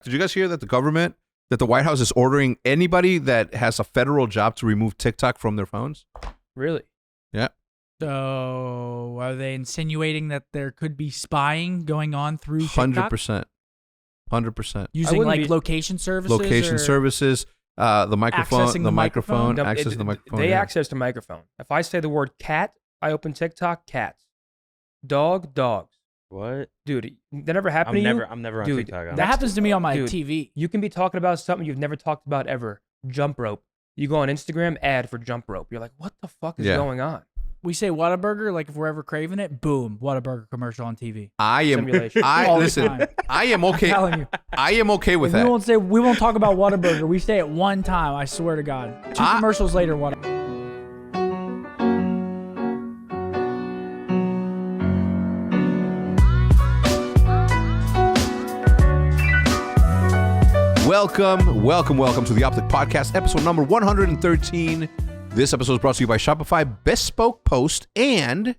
Did you guys hear that the White House is ordering anybody that has a federal job to remove TikTok from their phones? Really? Yeah. So are they insinuating that there could be spying going on through TikTok? 100%. Using location services? The microphone, Accessing the microphone? No, access the microphone. They access the microphone. If I say the word cat, I open TikTok, cats. Dog, dogs. What? Dude, that never happened to you? I'm never on Dude, TikTok. That happens to me on my Dude, TV. You can be talking about something you've never talked about ever. Jump rope. You go on Instagram, ad for jump rope. You're like, what the fuck is going on? We say Whataburger, like if we're ever craving it, boom, Whataburger commercial on TV. I am All the time. I am okay. I'm telling you. I am okay with that. We won't talk about Whataburger. We say it one time, I swear to God. 2 commercials later, Whataburger. Welcome to the OpTic Podcast, episode number 113. This episode is brought to you by Shopify Bespoke Post, and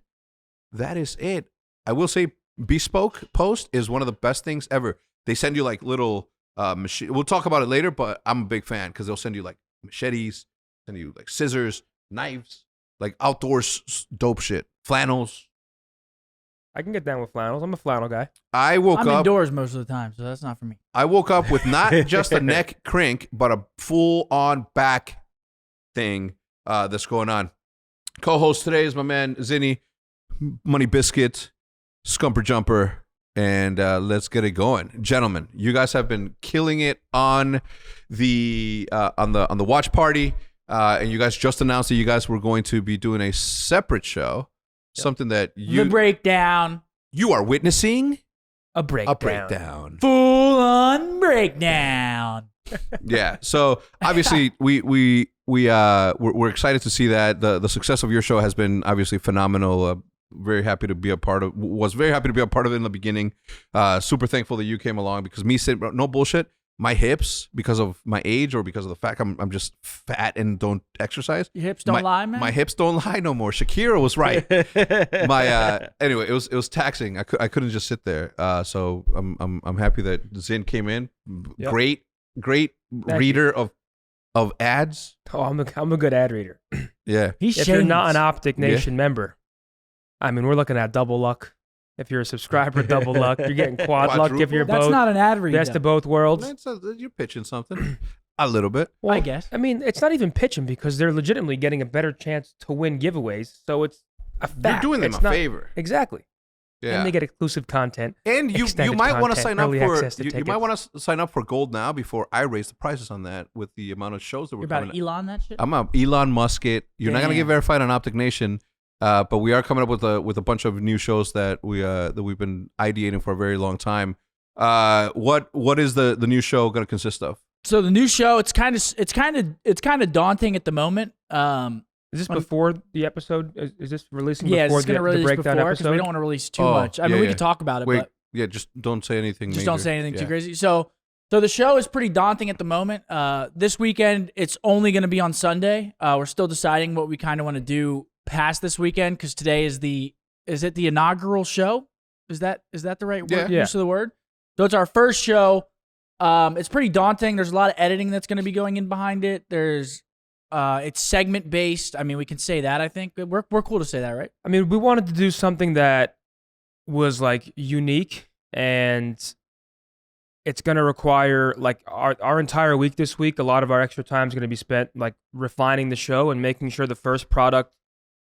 that is it. I will say Bespoke Post is one of the best things ever. They send you like little machine. We'll talk about it later, but I'm a big fan because they'll send you like machetes, send you like scissors, knives, like outdoors dope shit, flannels. I can get down with flannels. I'm a flannel guy. I'm indoors most of the time, so that's not for me. I woke up with not just a neck crink, but a full-on back thing that's going on. Co-host today is my man Zinni, Money Biscuit, Scumper Jumper, and let's get it going, gentlemen. You guys have been killing it on the watch party, and you guys just announced that you guys were going to be doing a separate show. Yep. Something that the breakdown. You are witnessing a breakdown. A breakdown. Full on breakdown. Yeah. So obviously we're excited to see that the success of your show has been obviously phenomenal. Very happy to be a part of. Was very happy to be a part of it in the beginning. Super thankful that you came along because no bullshit. My hips, because of my age or because of the fact I'm just fat and don't exercise. Your hips don't lie, man. My hips don't lie no more. Shakira was right. Anyway, it was taxing. I couldn't just sit there. So I'm happy that Zin came in. Yep. Great reader of ads. Oh, I'm a good ad reader. Yeah. If you're not an OpTic Nation member, I mean, we're looking at double luck. If you're a subscriber, double luck. You're getting quad luck if you're both. That's not an ad read. Best of both worlds. You're pitching something. A little bit. Well, I guess. I mean, it's not even pitching because they're legitimately getting a better chance to win giveaways. So it's a fact. You're doing them a favor. Exactly. Yeah. And they get exclusive content. And you might want to sign up for you might want to sign up for gold now before I raise the prices on that with the amount of shows that we're coming. You're about Elon that shit? I'm a Elon Musket. You're not going to get verified on OpTic Nation. But we are coming up with a bunch of new shows that we've been ideating for a very long time. What is the new show going to consist of? So the new show, it's kind of daunting at the moment. Is this before the episode? Is this releasing before the before, breakdown episode? Because we don't want to release too much. I mean, we can talk about it, but just don't say anything. Just don't say anything too crazy. So the show is pretty daunting at the moment. This weekend, it's only going to be on Sunday. We're still deciding what we kind of want to do past this weekend because today is the inaugural show? Is that the right word? Use of the word? So it's our first show. It's pretty daunting. There's a lot of editing that's going to be going in behind it. It's segment based. I mean, we can say that. I think we're cool to say that, right? I mean, we wanted to do something that was like unique, and it's going to require like our entire week this week. A lot of our extra time is going to be spent like refining the show and making sure the first product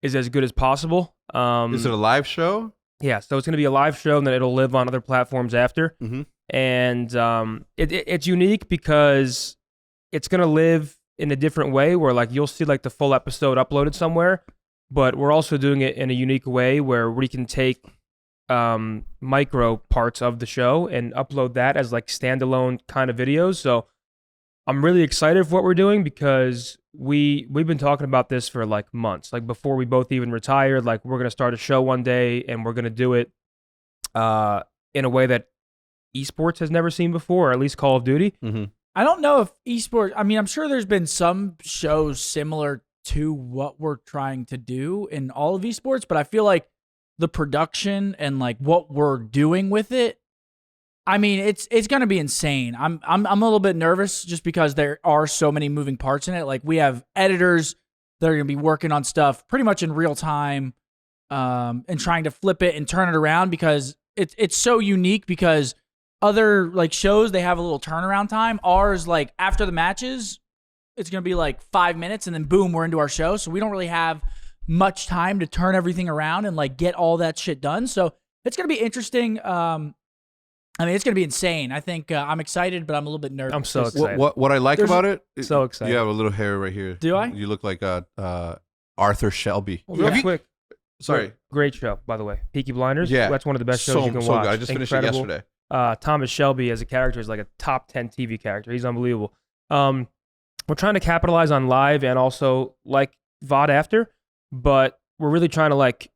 is as good as possible. Is it a live show? Yeah, so it's going to be a live show, and then it'll live on other platforms after. Mm-hmm. And it's unique because it's going to live in a different way where like you'll see like the full episode uploaded somewhere, but we're also doing it in a unique way where we can take micro parts of the show and upload that as like standalone kind of videos. So I'm really excited for what we're doing because we've been talking about this for like months. Like before we both even retired, like we're going to start a show one day and we're going to do it in a way that esports has never seen before, or at least Call of Duty. Mm-hmm. I don't know if esports, I mean, I'm sure there's been some shows similar to what we're trying to do in all of esports, but I feel like the production and like what we're doing with it I mean, it's gonna be insane. I'm a little bit nervous just because there are so many moving parts in it. Like, we have editors that are gonna be working on stuff pretty much in real time, and trying to flip it and turn it around because it's so unique. Because other like shows, they have a little turnaround time. Ours, like after the matches, it's gonna be like 5 minutes, and then boom, we're into our show. So we don't really have much time to turn everything around and like get all that shit done. So it's gonna be interesting. I mean, it's going to be insane. I think I'm excited, but I'm a little bit nervous. I'm so excited. What I like about it? So excited. You have a little hair right here. Do I? You look like Arthur Shelby. Well, real quick. Sorry. Great show, by the way. Peaky Blinders. Yeah. That's one of the best shows you can so watch. Good. I just finished it yesterday. Thomas Shelby as a character is like a top 10 TV character. He's unbelievable. We're trying to capitalize on live and also like VOD after, but we're really trying to like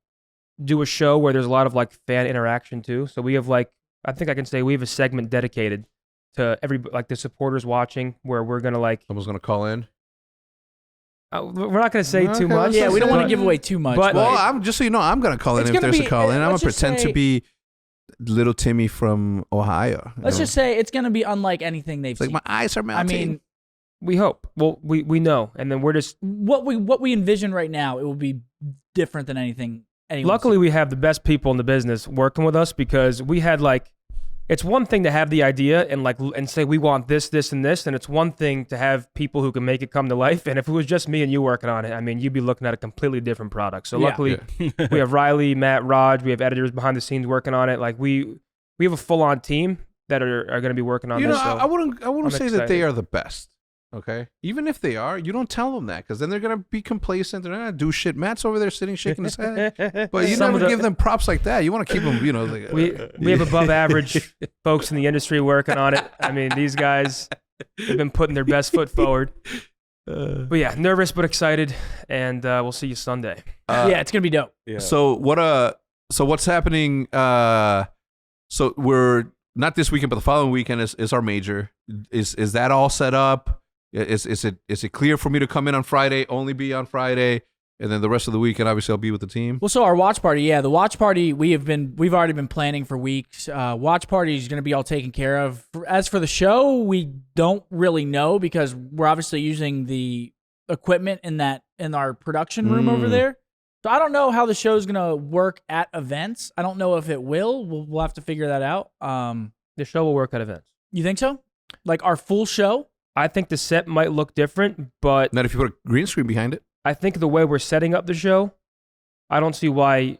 do a show where there's a lot of like fan interaction too. So we have like, I think I can say we have a segment dedicated to like the supporters watching, where we're gonna like. Someone's gonna call in. We're not gonna say too much. Yeah, we don't want to give away too much. But well, I'm just so you know, I'm gonna call in if there's a call in. I'm gonna pretend to be little Timmy from Ohio. Let's just say it's gonna be unlike anything they've seen. Like my eyes are melting. I mean, we hope. Well, we know, and then we're just what we envision right now. It will be different than anything. Luckily, we have the best people in the business working with us, because we had like, it's one thing to have the idea and say we want this, this, and this, and it's one thing to have people who can make it come to life. And if it was just me and you working on it, I mean, you'd be looking at a completely different product. So luckily, we have Riley, Matt, Raj, we have editors behind the scenes working on it. Like we have a full on team that are going to be working on this. I wouldn't say that they are the best. Okay, even if they are, you don't tell them that, because then they're gonna be complacent. They're not gonna do shit. Matt's over there sitting, shaking his head, but you never give them props like that. You want to keep them, you know. Like, we have above average folks in the industry working on it. I mean, these guys have been putting their best foot forward. But yeah, nervous but excited, and we'll see you Sunday. Yeah, it's gonna be dope. Yeah. So what's happening? So we're not this weekend, but the following weekend is our major. Is that all set up? Is it clear for me to come in on Friday, only be on Friday, and then the rest of the weekend, obviously, I'll be with the team? Well, so our watch party, the watch party we've already been planning for weeks. Watch party is going to be all taken care of. As for the show, we don't really know, because we're obviously using the equipment in our production room over there. So I don't know how the show's going to work at events. I don't know if it will. We'll have to figure that out. The show will work at events. You think so? Like our full show? I think the set might look different, but not if you put a green screen behind it. I think the way we're setting up the show, I don't see why.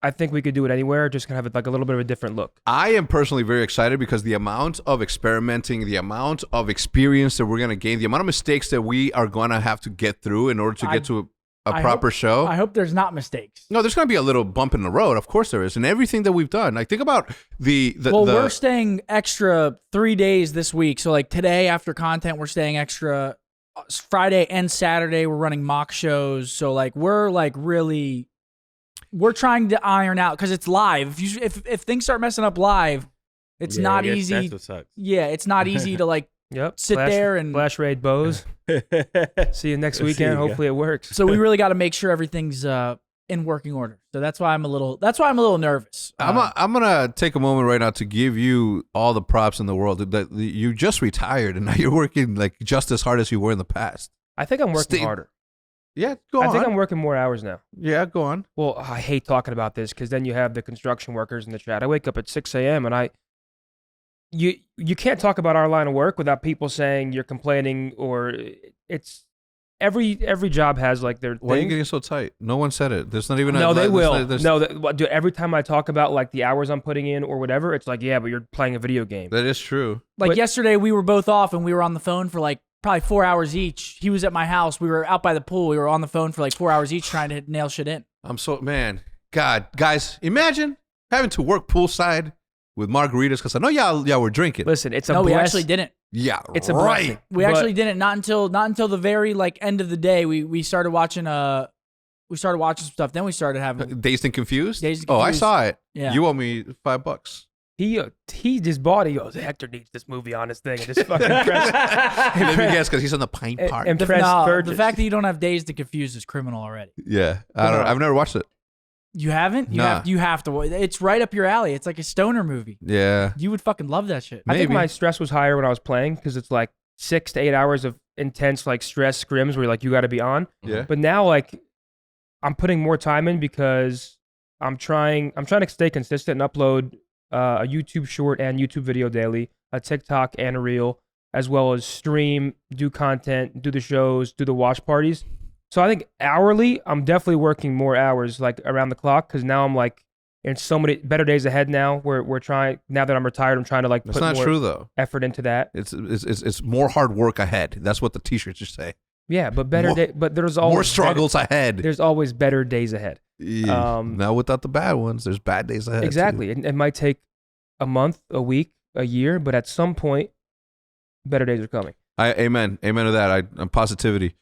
I think we could do it anywhere, just gonna have like a little bit of a different look. I am personally very excited, because the amount of experimenting, the amount of experience that we're gonna gain, the amount of mistakes that we are gonna have to get through in order to get to a proper show. I hope there's not mistakes. No, there's going to be a little bump in the road. Of course there is. And everything that we've done. Like, think about we're staying extra 3 days this week. So, like, today after content, we're staying extra. Friday and Saturday, we're running mock shows. So, like, we're trying to iron out, because it's live. If things start messing up live, it's not easy. That's what sucks. Yeah, it's not easy to, like, sit there and flash raid Bose. See you next weekend. Hopefully it works. So we really got to make sure everything's in working order. So that's why I'm a little nervous. I'm gonna take a moment right now to give you all the props in the world. That you just retired, and now you're working like just as hard as you were in the past. I think I'm working harder. Yeah, go on. I think I'm working more hours now. Yeah, go on. Well, I hate talking about this, because then you have the construction workers in the chat. I wake up at 6 a.m. and you can't talk about our line of work without people saying you're complaining, or it's every job has like their Why are you things. getting so tight? No one said it. There's not even no, they will. Dude, every time I talk about like the hours I'm putting in or whatever, it's like, yeah, but you're playing a video game. That is true. Like yesterday, we were both off and we were on the phone for like probably 4 hours each. He was at my house. We were out by the pool. We were on the phone for like 4 hours each trying to nail shit in. God, guys, imagine having to work poolside with margaritas, because I know y'all were drinking. Listen, it's a no, bless. we actually didn't. Yeah, it's a blessing. We actually didn't. Not until the very like end of the day. We started watching some stuff. Then we started having Dazed and Confused. Dazed and Oh, I Confused. saw it. Yeah. You owe me $5. He just bought it. He goes, Hector needs this movie on his thing. And just fucking pressed. Let me guess, because he's on the pint part. And the fact that you don't have Dazed and Confused is criminal already. Yeah, I've never watched it. You haven't? Nah. You have to. It's right up your alley. It's like a stoner movie. Yeah. You would fucking love that shit. I think Maybe. my stress was higher when I was playing because it's like 6 to 8 hours of intense like stress scrims where like you got to be on. Yeah. But now like I'm putting more time in because I'm trying to stay consistent and upload a YouTube short and YouTube video daily, a TikTok and a reel, as well as stream, do content, do the shows, do the watch parties. So I think hourly, I'm definitely working more hours like around the clock because now I'm like in so many better days ahead now. We're trying, now that I'm retired, I'm trying to like That's put not more true though. effort into that. It's more hard work ahead. That's what the t-shirts just say. Yeah, but but there's always More struggles ahead. There's always better days ahead. Yeah. Now without the bad ones, there's bad days ahead. Exactly. It might take a month, a week, a year, but at some point, better days are coming. Amen to that. I'm positivity.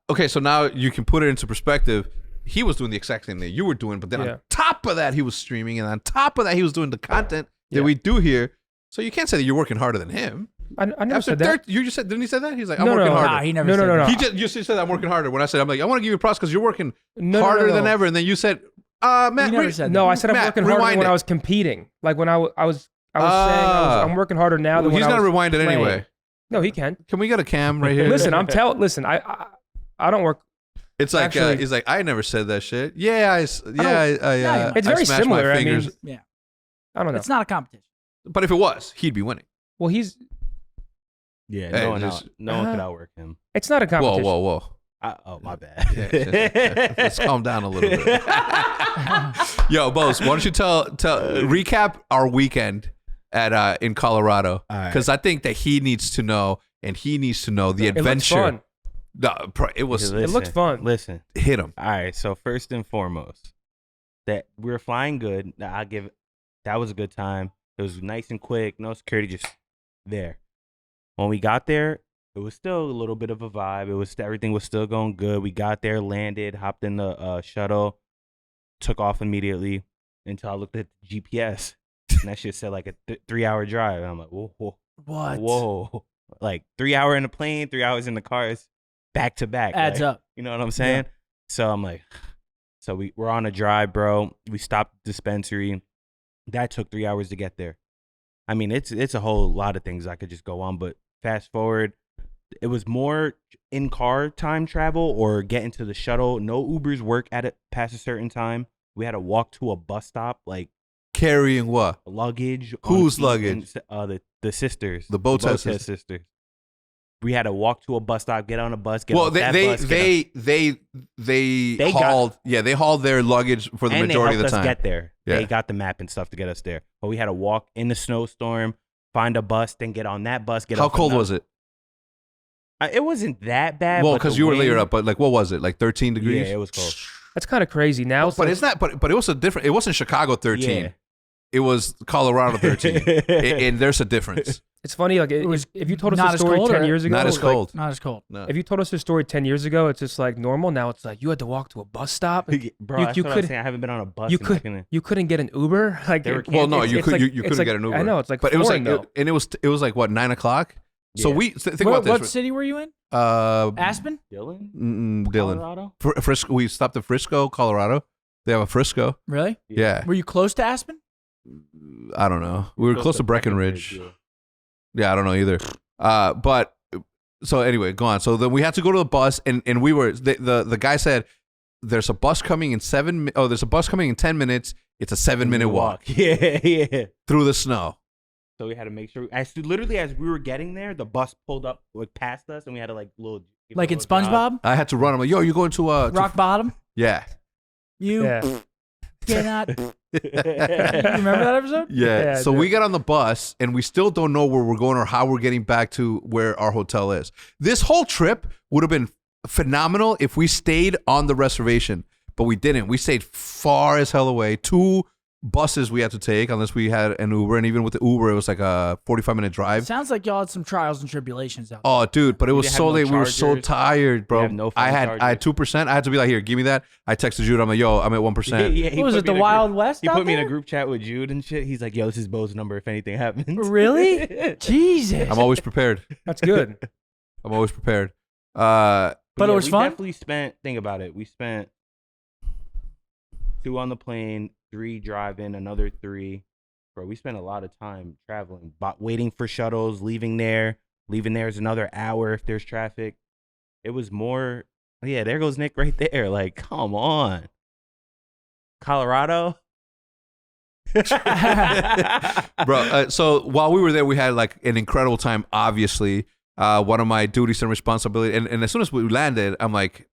Okay, so now you can put it into perspective. He was doing the exact same thing you were doing, but then on top of that, he was streaming, and on top of that, he was doing the content that we do here. So you can't say that you're working harder than him. I never said that. You just said, didn't he say that? He's like, I'm No, working harder. Nah, he never said that. He just said I'm working harder. When I said, I'm like, I want to give you props because you're working harder than ever. And then you said, Matt, He never said that. No, I said I'm Matt, working harder rewind when it. I was competing. Like when I was saying I'm working harder now than when he's I gonna was rewind it playing. anyway. No, he can. Can we get a cam right here? Listen, I don't work. It's like Actually- he's like, I never said that shit. Yeah, I It's I very smashed my similar. I mean, fingers. Yeah. I don't know. It's not a competition. But if it was, he'd be winning. Well, he's. Yeah, Hey, no one just- could outwork him. It's not a competition. Whoa. Oh, my bad. Let's calm down a little bit. Yo, Bose, why don't you recap our weekend at in Colorado? All right. Because I think that he needs to know, and he needs to know the It looks adventure. fun. No, it was It looked fun. Listen. hit him. All right. So first and foremost, that we were flying good. That was a good time. It was nice and quick. No security, just there. When we got there, it was still a little bit of a vibe. Everything was still going good. We got there, landed, hopped in the shuttle, took off immediately until I looked at the GPS, and that shit said like a 3-hour drive. And I'm like, whoa. What? Like 3 hour in the plane, 3 hours in the cars, back to back. Adds like, up. You know what I'm saying? So I'm like, we're on a drive, bro. We stopped at the dispensary. That took 3 hours to get there. I mean, it's a whole lot of things I could just go on, but fast forward, it was more in-car time travel or getting to the shuttle. No Ubers work past a certain time. We had to walk to a bus stop, like Carrying what? luggage. Whose on- luggage? The sisters. The Boatez sisters. We had to walk to a bus stop, get on a bus, get Well, off that bus. they hauled their luggage for the and majority they of helped the us time. get there. Yeah. They got the map and stuff to get us there. But we had to walk in the snowstorm, find a bus, then get on that bus. How cold was it? It wasn't that bad. Well, but because the you were layered wind- up, but like, what was it? Like 13 degrees? Yeah, it was cold. That's kind of crazy. Now, But it's not. But it was a different. It wasn't Chicago 13. Yeah. It was Colorado 13, and there's a difference. it's funny. Like It was if you told us not a as story cold 10 or- years ago, Not as it's like- cold. Not as cold. No. if you told us a story 10 years ago, it's just like normal. Now it's like you had to walk to a bus stop. Bro, You- that's you what could- I'm saying. I haven't been on a bus. You in could like an- you couldn't get an Uber. Like They were Well, no, it's- you it's could. like- you it's couldn't like- get an Uber. I know it's like but it was foreign, like, though. and it was like what 9 o'clock. So Yeah. think about this. What city were you in? Aspen? Dylan? Dylan. Colorado? Frisco. We stopped at Frisco, Colorado. They have a Frisco. Really? Yeah. Were you close to Aspen? I don't know. We were close to Breckenridge. yeah. Yeah, I don't know either. But so anyway, go on. So then we had to go to the bus, and we were the guy said, "There's a bus coming in there's a bus coming in 10 minutes. It's a 7-minute walk Yeah. through the snow." So we had to make sure. Literally, as we were getting there, the bus pulled up like past us, and we had to like Like in little jog. SpongeBob? I had to run. I'm like, "Yo, you going to Rock bottom? Yeah, You Yeah. cannot. You remember that episode? yeah." Yeah, So I do. we got on the bus, and we still don't know where we're going or how we're getting back to where our hotel is. This whole trip would have been phenomenal if we stayed on the reservation, but we didn't. We stayed far as hell away. 2 buses we had to take unless we had an Uber, and even with the Uber, it was like a 45-minute drive. Sounds like y'all had some trials and tribulations out there. Oh, dude, but it was didn't so have no late. We were so chargers. tired, bro. You have no I phone had 2%. I had to be like, here, give me that. I texted Jude. I'm like, yo, I'm at 1%. Yeah, he What was put it, me the in a Wild group- West He out put me in a there? group chat with Jude and shit. He's like, yo, this is Bo's number if anything happens. Really? Jesus. I'm always prepared. That's good. I'm always prepared. But it was we fun? definitely spent, think about it, we spent 2 on the plane, 3 driving, another 3. Bro, we spent a lot of time traveling, waiting for shuttles, leaving there. Leaving there is another hour if there's traffic. It was more. Yeah, there goes Nick right there. Like, come on. Colorado? Bro, so while we were there, we had like an incredible time, obviously. One of my duties and responsibility, and as soon as we landed, I'm like,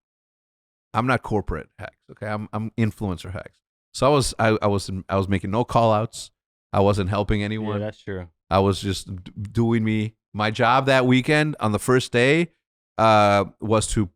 I'm not corporate hacks, okay? I'm influencer hacks. So I was making no call outs. I wasn't helping anyone. Yeah, that's true. I was just doing me. My job that weekend on the first day was to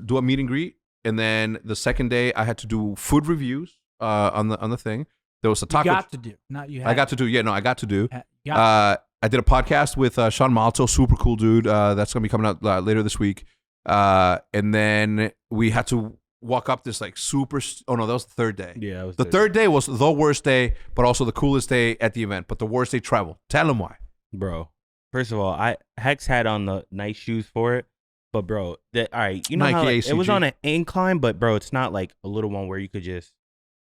do a meet and greet, and then the second day I had to do food reviews on the thing. There was a taco. You got to do, not you. I got to do. Yeah, no, I got to do. Got I did a podcast with Sean Malto, super cool dude. That's gonna be coming out later this week. And then we had to walk up this like super. Oh no, that was the third day. Yeah, it was the third day was the worst day, but also the coolest day at the event. But the worst day travel. Tell them why, bro. First of all, Hex had on the nice shoes for it, but bro, all right, you know Nike how like, it was ACG. on an incline, but bro, it's not like a little one where you could just.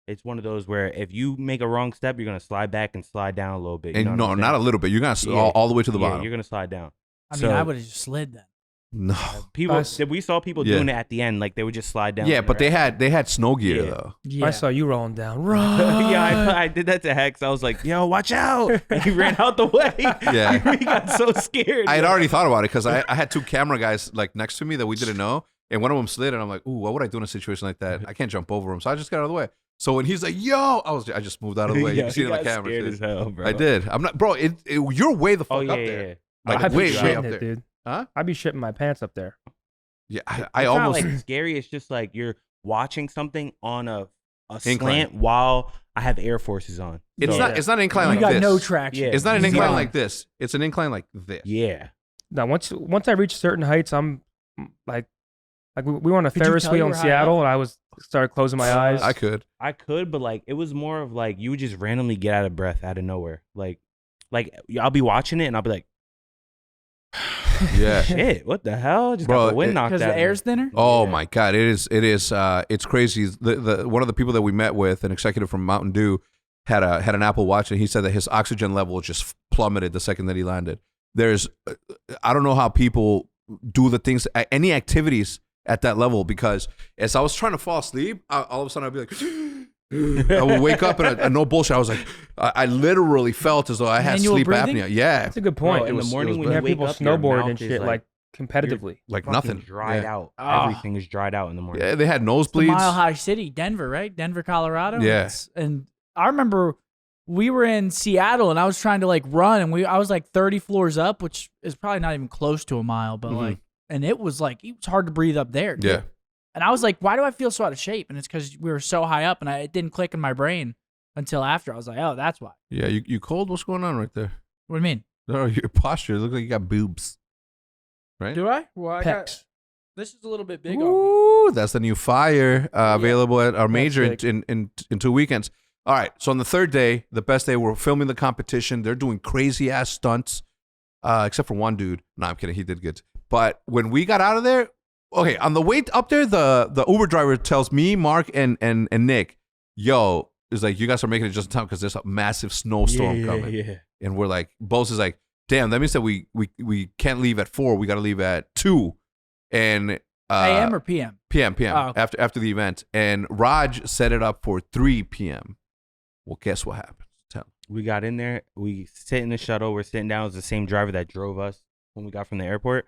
It's one of those where if you make a wrong step, you're gonna slide back and slide down a little bit. You know and what no, I'm not a saying? little bit. You're gonna Yeah. all the way to the Yeah, bottom. you're gonna slide down. I mean, So- I would have just slid then. No. People, Us- we saw people Yeah. doing it at the end, like they would just slide down. Yeah, and but they around. had snow gear Yeah. though. Yeah. I saw you rolling down. Run. Yeah, I did that to Hex. I was like, "Yo, watch out!" And he ran out the way. Yeah. he got so scared. I had already thought about it because I had 2 camera guys like next to me that we didn't know, and one of them slid, and I'm like, "Ooh, what would I do in a situation like that? I can't jump over him." So I just got out of the way. So when he's like, "Yo," I just moved out of the way. You Yeah, can see it he on the got camera. scared dude. as hell, bro. I did. I'm not, bro. You're way the fuck Oh yeah, up yeah, there. yeah. Like I'd be way shitting up it, there. dude. Huh? I'd be shitting my pants up there. Yeah, I It's almost. not like scary. It's just like you're watching something on a Incline. slant while I have Air Forces on. It's So- not. It's not an incline you like got this. no traction. Yeah. It's not an Easy incline on. like this. It's an incline like this. Yeah. Now, once I reach certain heights, I'm like we were on a Could you Ferris tell wheel you in were high Seattle, and I started closing my eyes. I could. I could, but like it was more of like you would just randomly get out of breath out of nowhere. Like I'll be watching it and I'll be like, Yeah. shit, what the hell? Just Bro, got the wind knocked out. Because the of me. air's thinner. Oh Yeah. my God! It is. It's crazy. The one of the people that we met with, an executive from Mountain Dew, had an Apple Watch, and he said that his oxygen level just plummeted the second that he landed. There's, I don't know how people do the things, any activities at that level, because as I was trying to fall asleep, all of a sudden I'd be like, I would wake up and no bullshit. I was like, I literally felt as though I had Manual sleep breathing? apnea. Yeah, That's a good Bro, point. in the morning when You you have wake people up, your snowboard mouth and is shit like- like competitively. like Fucking nothing. dried Yeah. out. Ah. Everything is dried out in the morning. Yeah, they had It's the nosebleeds. Mile High City, Denver, right? Denver, Colorado. Yeah. And I remember we were in Seattle, and I was trying to like run, and I was like 30 floors up, which is probably not even close to a mile, but Mhm. like, and it was hard to breathe up there. Dude. Yeah. And I was like, why do I feel so out of shape? And it's because we were so high up, and it didn't click in my brain until after. I was like, oh, that's why. Yeah, you cold? What's going on right there? What do you mean? No, your posture looks like you got boobs. Right? Do I? Well, Pecs. this is a little bit big on me. Ooh, that's the new fire available at our major sick. in 2 weekends. All right, so on the third day, the best day, we're filming the competition. They're doing crazy ass stunts, except for one dude. No, I'm kidding. He did good. But when we got out of there, okay, on the way up there, the Uber driver tells me, Mark, and Nick, yo, is like, you guys are making it just in time because there's a massive snowstorm coming. Yeah. And we're like, Bose is like, damn, that means that we can't leave at 4. We got to leave at 2. And AM or PM? PM Oh, okay. after the event. And Raj set it up for 3 p.m. Well, guess what happened? Tell me. We got in there. We sit in the shuttle. We're sitting down. It was the same driver that drove us when we got from the airport.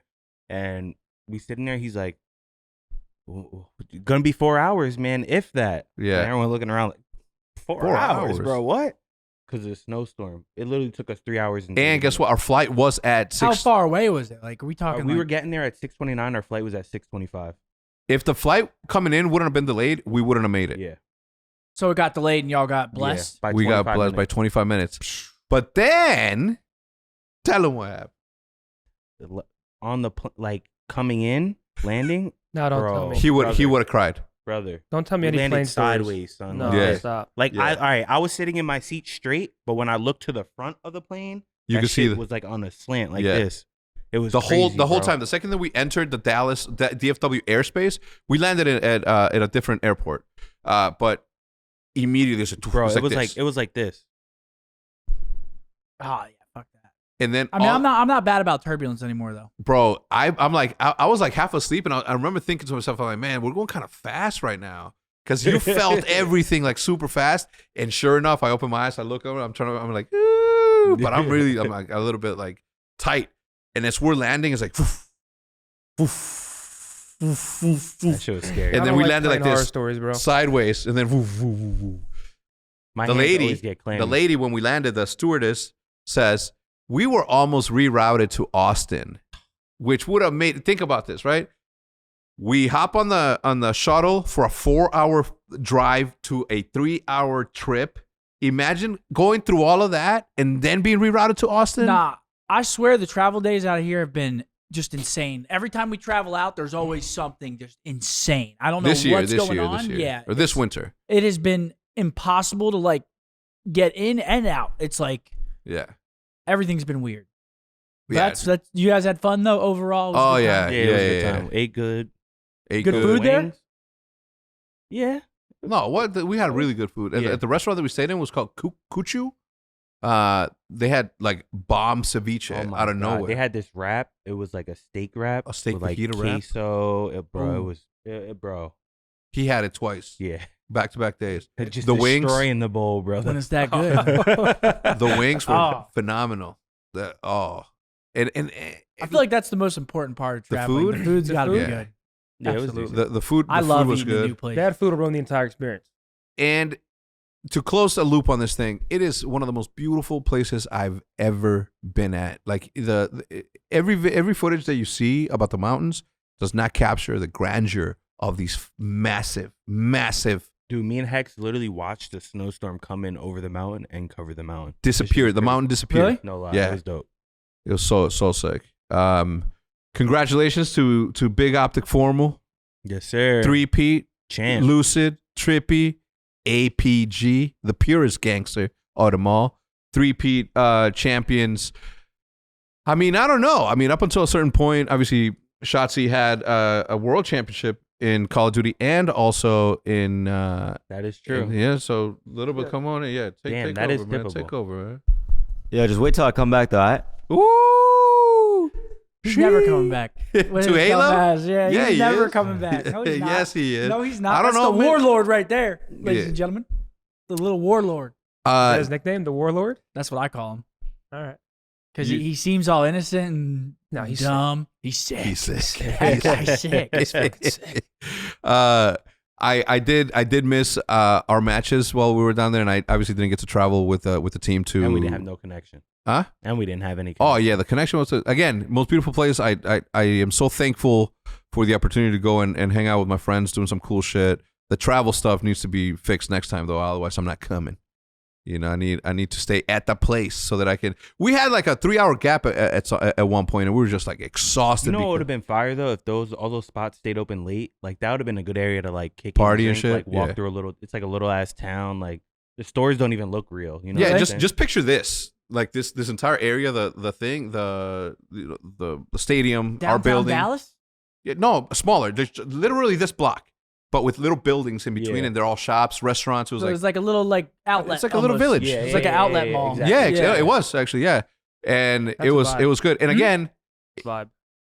And we sitting there. He's like, gonna be 4 hours, man, if that. Yeah. And everyone looking around like, 4 4 hours, hours? bro. What? Because of the snowstorm. It literally took us 3 hours. And guess what? Our flight was at 6. How far away was it? Like, are we talking? We like, were getting there at 6:29. Our flight was at 6:25. If the flight coming in wouldn't have been delayed, we wouldn't have made it. Yeah. so it got delayed, and y'all got blessed. Yeah, by We got 25 blessed by minutes. 25 minutes. But then, tell them what happened. On the coming in, landing, No, don't Bro. tell me. He would Brother. have cried. brother. Don't tell me We any landed plane stories. sideways, son. No, Yeah. stop. Like Yeah. all right, I was sitting in my seat straight, but when I looked to the front of the plane, You that could see shit was like on a slant like Yeah. this. It was the whole crazy, whole bro. time. The second that we entered the Dallas DFW airspace, we landed at a different airport. But immediately it's like, Bro, it's it was this. like it was like this. Oh yeah, fuck that. And then I mean, I'm not bad about turbulence anymore though. bro, I'm like, I was like half asleep, and I remember thinking to myself, I'm like, man, we're going kind of fast right now, because you felt everything like super fast. And sure enough, I open my eyes, I look over, I'm like, ooh, but I'm like a little bit like tight, and as we're landing, it's like, woof, woof, woof, woof, That woof. shit was scary. And I then don't we landed like playing horror this, stories, bro. sideways, and then woof, woof, woof, woof. My The hands lady, always get clammy. the lady, when we landed, the stewardess says, we were almost rerouted to Austin, which would have made, think about this, right? We hop on the shuttle for a 4-hour drive to a 3-hour trip. Imagine going through all of that and then being rerouted to Austin. Nah, I swear the travel days out of here have been just insane. Every time we travel out, there's always something just insane. I don't know this year, what's going on. Yeah, or this winter. it has been impossible to like get in and out. It's like Yeah. everything's been weird. Yeah. That's you guys had fun though overall. It was a Oh, good yeah. time? Yeah, it was a good time. Ate good. Ate Good food there? Wings. Yeah. No, we had really good food. Yeah. At the restaurant that we stayed in was called Kuchu. They had like bomb ceviche Oh my out of God. nowhere. They had this wrap. It was like a steak wrap. A steak with like fajita wrap? queso. Bro, it Ooh. was, bro. He had it twice, Yeah. back-to-back days. Just The wings, destroying the bowl, bro. When it's that good. the wings were Oh. phenomenal. And I feel like that's the most important part of The traveling. food? The food's The got to be food? good. Yeah, it was Absolutely. decent. the food. I The love food was eating a new good. place. Bad food will ruin the entire experience. And to close the loop on this thing, it is one of the most beautiful places I've ever been at. Like every footage that you see about the mountains does not capture the grandeur of these massive. Dude, me and Hex literally watched the snowstorm come in over the mountain and cover the mountain. Disappeared. The mountain disappeared. Really? No lie. Yeah. It was dope. It was so sick. Congratulations to Big OpTic Formal, Yes, sir. 3-peat, champ. Lucid, Trippy, APG, the purest gangster of them all. 3-peat champions. I mean, I don't know. I mean, up until a certain point, obviously, Shotzi had a world championship in Call of Duty and also in That is true. yeah. So little bit, come on in, yeah. Damn, take that over, is man. typical. Take over, man. Yeah, just wait till I come back, though. All right? Ooh, He's never coming back. With To his Halo? dumbass. Yeah, Yeah, he's he never is. coming back. No, he's not. Yes, he is. No, he's not. I don't That's know, the man. warlord right there, ladies Yeah. and gentlemen. The little warlord. Is that his nickname, the Warlord? That's what I call him. All right. Because You- he seems all innocent and No, he's dumb. He's sick. He's sick. That guy's sick. He's fucking sick. I did miss our matches while we were down there, and I obviously didn't get to travel with the team to. And we didn't have no connection. Huh? And we didn't have any Oh connection. yeah, the connection was again most beautiful place. I am so thankful for the opportunity to go and hang out with my friends, doing some cool shit. The travel stuff needs to be fixed next time though, otherwise I'm not coming. You know, I need to stay at the place so that I can. We had like a 3-hour gap at one point, and we were just like exhausted. You know what would have because- been fire though if all those spots stayed open late? Like that would have been a good area to like kick Party in, and drink, shit? like walk Yeah. through a little. It's like a little ass town. Like the stores don't even look real. You know? Yeah, what I'm just saying? just picture this. Like this entire area, the thing, the stadium, our Downtown building. Dallas? Yeah, no, smaller. There's literally this block, but with little buildings in between, Yeah. and they're all shops, restaurants. It was So like it's like a little like outlet. it's like a little almost. village. Yeah, It's yeah, like an yeah, outlet yeah, mall. exactly. yeah, it was actually and That's it a was vibe. good. And again, Vibe.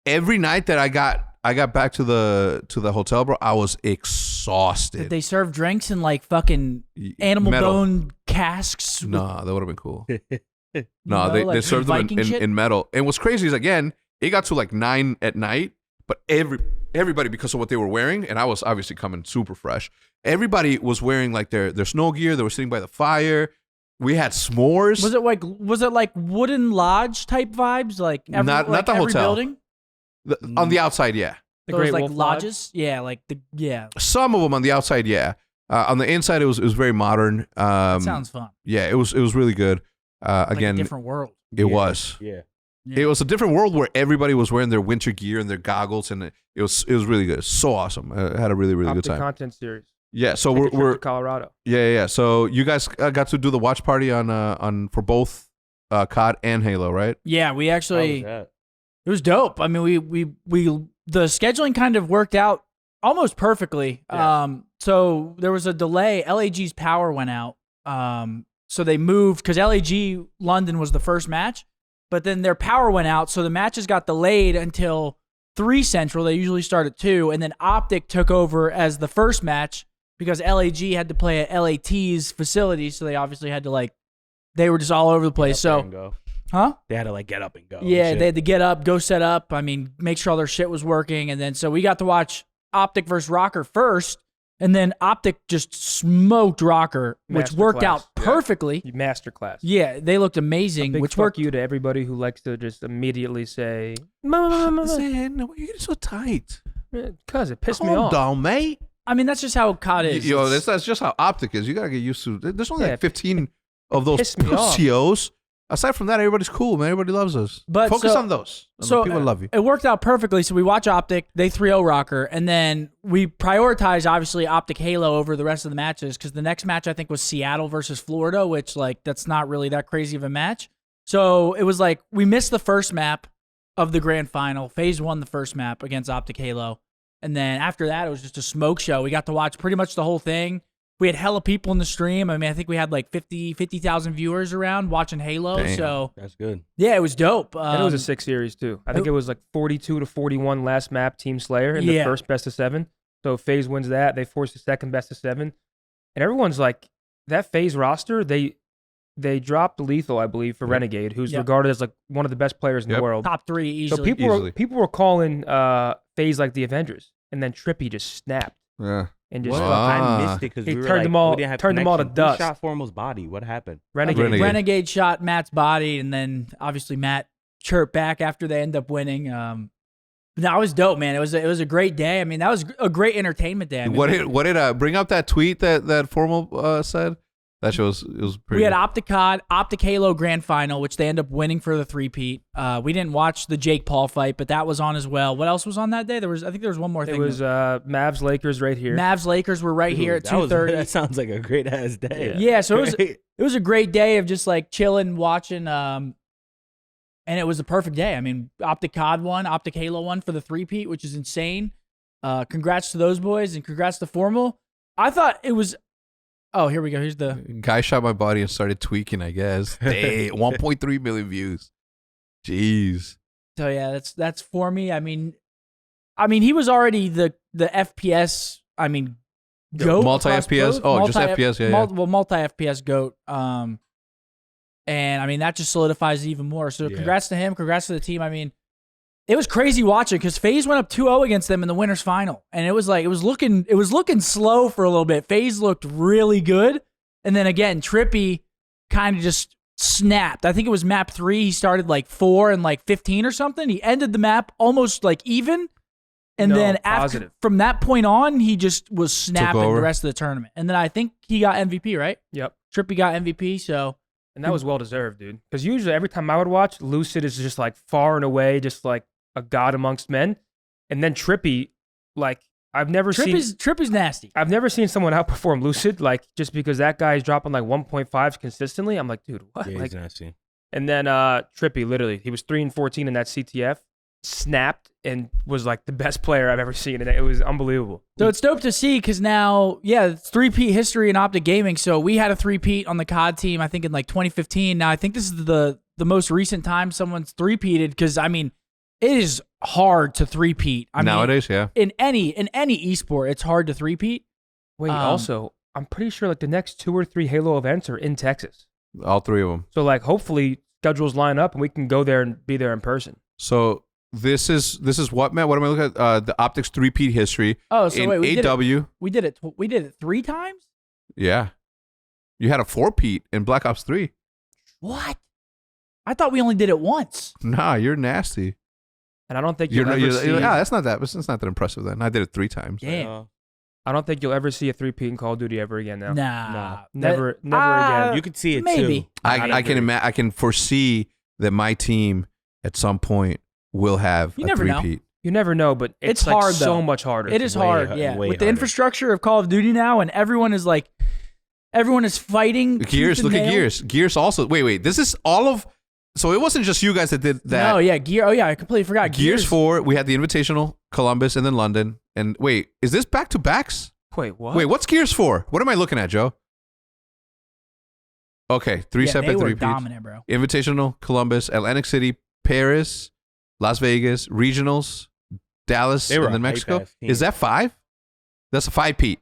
every night that I got back to the hotel, bro, I was exhausted. Did they serve drinks in like fucking animal Metal. bone casks? with- No, that would have been cool. you No, know, they like served them Viking shit? in metal. And what's crazy is again, it got to like 9 at night, but everybody because of what they were wearing, and I was obviously coming super fresh. Everybody was wearing like their snow gear. They were sitting by the fire. We had s'mores. Was it like wooden lodge type vibes? Like Not like the every hotel. building? On the outside, yeah. The So it was Great like Wolf Lodge? lodges? Yeah, like yeah. Some of them on the outside, yeah. On the inside, it was very modern. That sounds fun. Yeah, it was really good. Like Again, a different world. it was. Yeah. Yeah. It was a different world where everybody was wearing their winter gear and their goggles, and it was really good. So awesome. I had a really good OpTic time. content series. Yeah, so Take a trip we're to Colorado. yeah. So you guys got to do the watch party on for both COD and Halo, right? Yeah, we How actually was that? it was dope. I mean, we the scheduling kind of worked out almost perfectly. Yeah. So there was a delay. LAG's power went out. So they moved because LAG London was the first match, but then their power went out. So the matches got delayed until 3 Central. They usually start at 2. And then OpTic took over as the first match because LAG had to play at LAT's facility. So they obviously had to they were just all over the place. So, They had to get up and go. Yeah, they had to get up, go set up. I mean, make sure all their shit was working. And then so we got to watch OpTic versus Rocker first. And then OpTic just smoked Rocker, which worked out perfectly. Masterclass. Yeah, they looked amazing. Big Which fuck worked you to everybody who likes to just immediately say, Zan, why are you getting so tight? because it pissed me Calm off. down, mate. I mean, that's just how COD is. Yo, It's- that's just how OpTic is. You gotta get used to. There's only Yeah, 15 of those pissed me off. COs. Aside from that, everybody's cool, man. Everybody loves us. But Focus so- on those. so People love you. It worked out perfectly. So we watch OpTic, they 3-0 Rocker, and then we prioritize obviously OpTic Halo over the rest of the matches because the next match I think was Seattle versus Florida, which that's not really that crazy of a match. So it was we missed the first map of the grand final. FaZe won the first map against OpTic Halo, and then after that it was just a smoke show. We got to watch pretty much the whole thing. We had hella people in the stream. I mean, I think we had 50,000 viewers around watching Halo. Damn. So That's good. yeah, it was dope. And it was a 6 series too. I think it was 42-41 last map Team Slayer in the first best of 7. So FaZe wins that. They force the second best of 7. And everyone's that FaZe roster, they dropped Lethal, I believe, for Renegade, who's regarded as one of the best players in the world. top 3 easily. So people were calling FaZe the Avengers. And then Trippy just snapped. Yeah. And just I missed it because he we were turned them all- we didn't have turned them all to connection. Who dust. shot Formal's body? What happened? Renegade. Renegade shot Matt's body, and then obviously Matt chirped back after they end up winning. That was dope, man. It was a great day. I mean, that was a great entertainment day. I mean, What did bring up that tweet that Formal said? That show was pretty. we had OpTic Halo Grand Final, which they end up winning for the 3-peat. We didn't watch the Jake Paul fight, but that was on as well. What else was on that day? I think there was one more thing. It was Mavs Lakers right here. Mavs Lakers were right here at 2:30. That sounds like a great ass day. Yeah, so it Right? was a great day of just chilling, watching, and it was a perfect day. I mean, OpTic COD won, OpTic Halo won for the 3-peat, which is insane. Congrats to those boys and congrats to Formal. I thought it was. Oh, here we go. Here's the guy shot my body and started tweaking. I guess. Dang, 1.3 million views. Jeez. So yeah, that's for me. I mean, he was already the FPS. I mean, goat. Multi across FPS. both. Oh, just FPS. Yeah. Well, multi FPS goat. And I mean that just solidifies it even more. So congrats to him. Congrats to the team. I mean, it was crazy watching because FaZe went up 2-0 against them in the winners final, and it was looking slow for a little bit. FaZe looked really good, and then again Trippy kind of just snapped. I think it was map 3. He started 4 and 15 or something. He ended the map almost even, and then after from that point on, he just was snapping the rest of the tournament. And then I think he got MVP, right? Yep. Trippy got MVP. So. And that was well deserved, dude. Because usually every time I would watch, Lucid is just far and away, just a god amongst men. And then Trippy, Trippy's nasty. I've never seen someone outperform Lucid, just because that guy is dropping 1.5s consistently. I'm like, dude, what? Yeah, he's nasty. And then Trippy, literally, he was 3-14 in that CTF, snapped, and was the best player I've ever seen. And it was unbelievable. So it's dope to see because now, it's 3-peat history in OpTic Gaming. So we had a 3-peat on the COD team, I think in 2015. Now I think this is the most recent time someone's 3-peated because I mean, it is hard to 3-peat. Nowadays, yeah. In any esport, it's hard to 3-peat. Wait, also, I'm pretty sure the next 2 or 3 Halo events are in Texas. All 3 of them. So hopefully schedules line up and we can go there and be there in person. So this is what, Matt? What am I looking at? The OpTic's 3-peat history. Oh, so in wait, we did it 3 times? Yeah. You had a 4-peat in Black Ops 3. What? I thought we only did it once. Nah, you're nasty. And I don't think you'll ever see... that's not that impressive then. I did it 3 times. Damn. I don't think you'll ever see a 3-peat in Call of Duty ever again now. Nah. Never again. You could see it maybe. too. I can foresee that my team at some point will have You a never know. 3-peat. You never know, but it's hard, so though. much harder. It is way hard, yeah. way With the harder. infrastructure of Call of Duty now, and everyone is fighting. Gears, tooth and look at nail. Gears. Gears also. Wait. This is all of. So it wasn't just you guys that did that. No, yeah, I completely forgot. Gears 4, we had the Invitational Columbus, and then London. And wait, is this back-to-backs? Wait, what? Wait, what's Gears 4? What am I looking at, Joe? Okay, three Yeah, separate they were three-peats. dominant, bro. Invitational, Columbus, Atlantic City, Paris, Las Vegas, regionals, Dallas, They were and then a Mexico. hype-ass team. Is that 5? That's a 5-peat.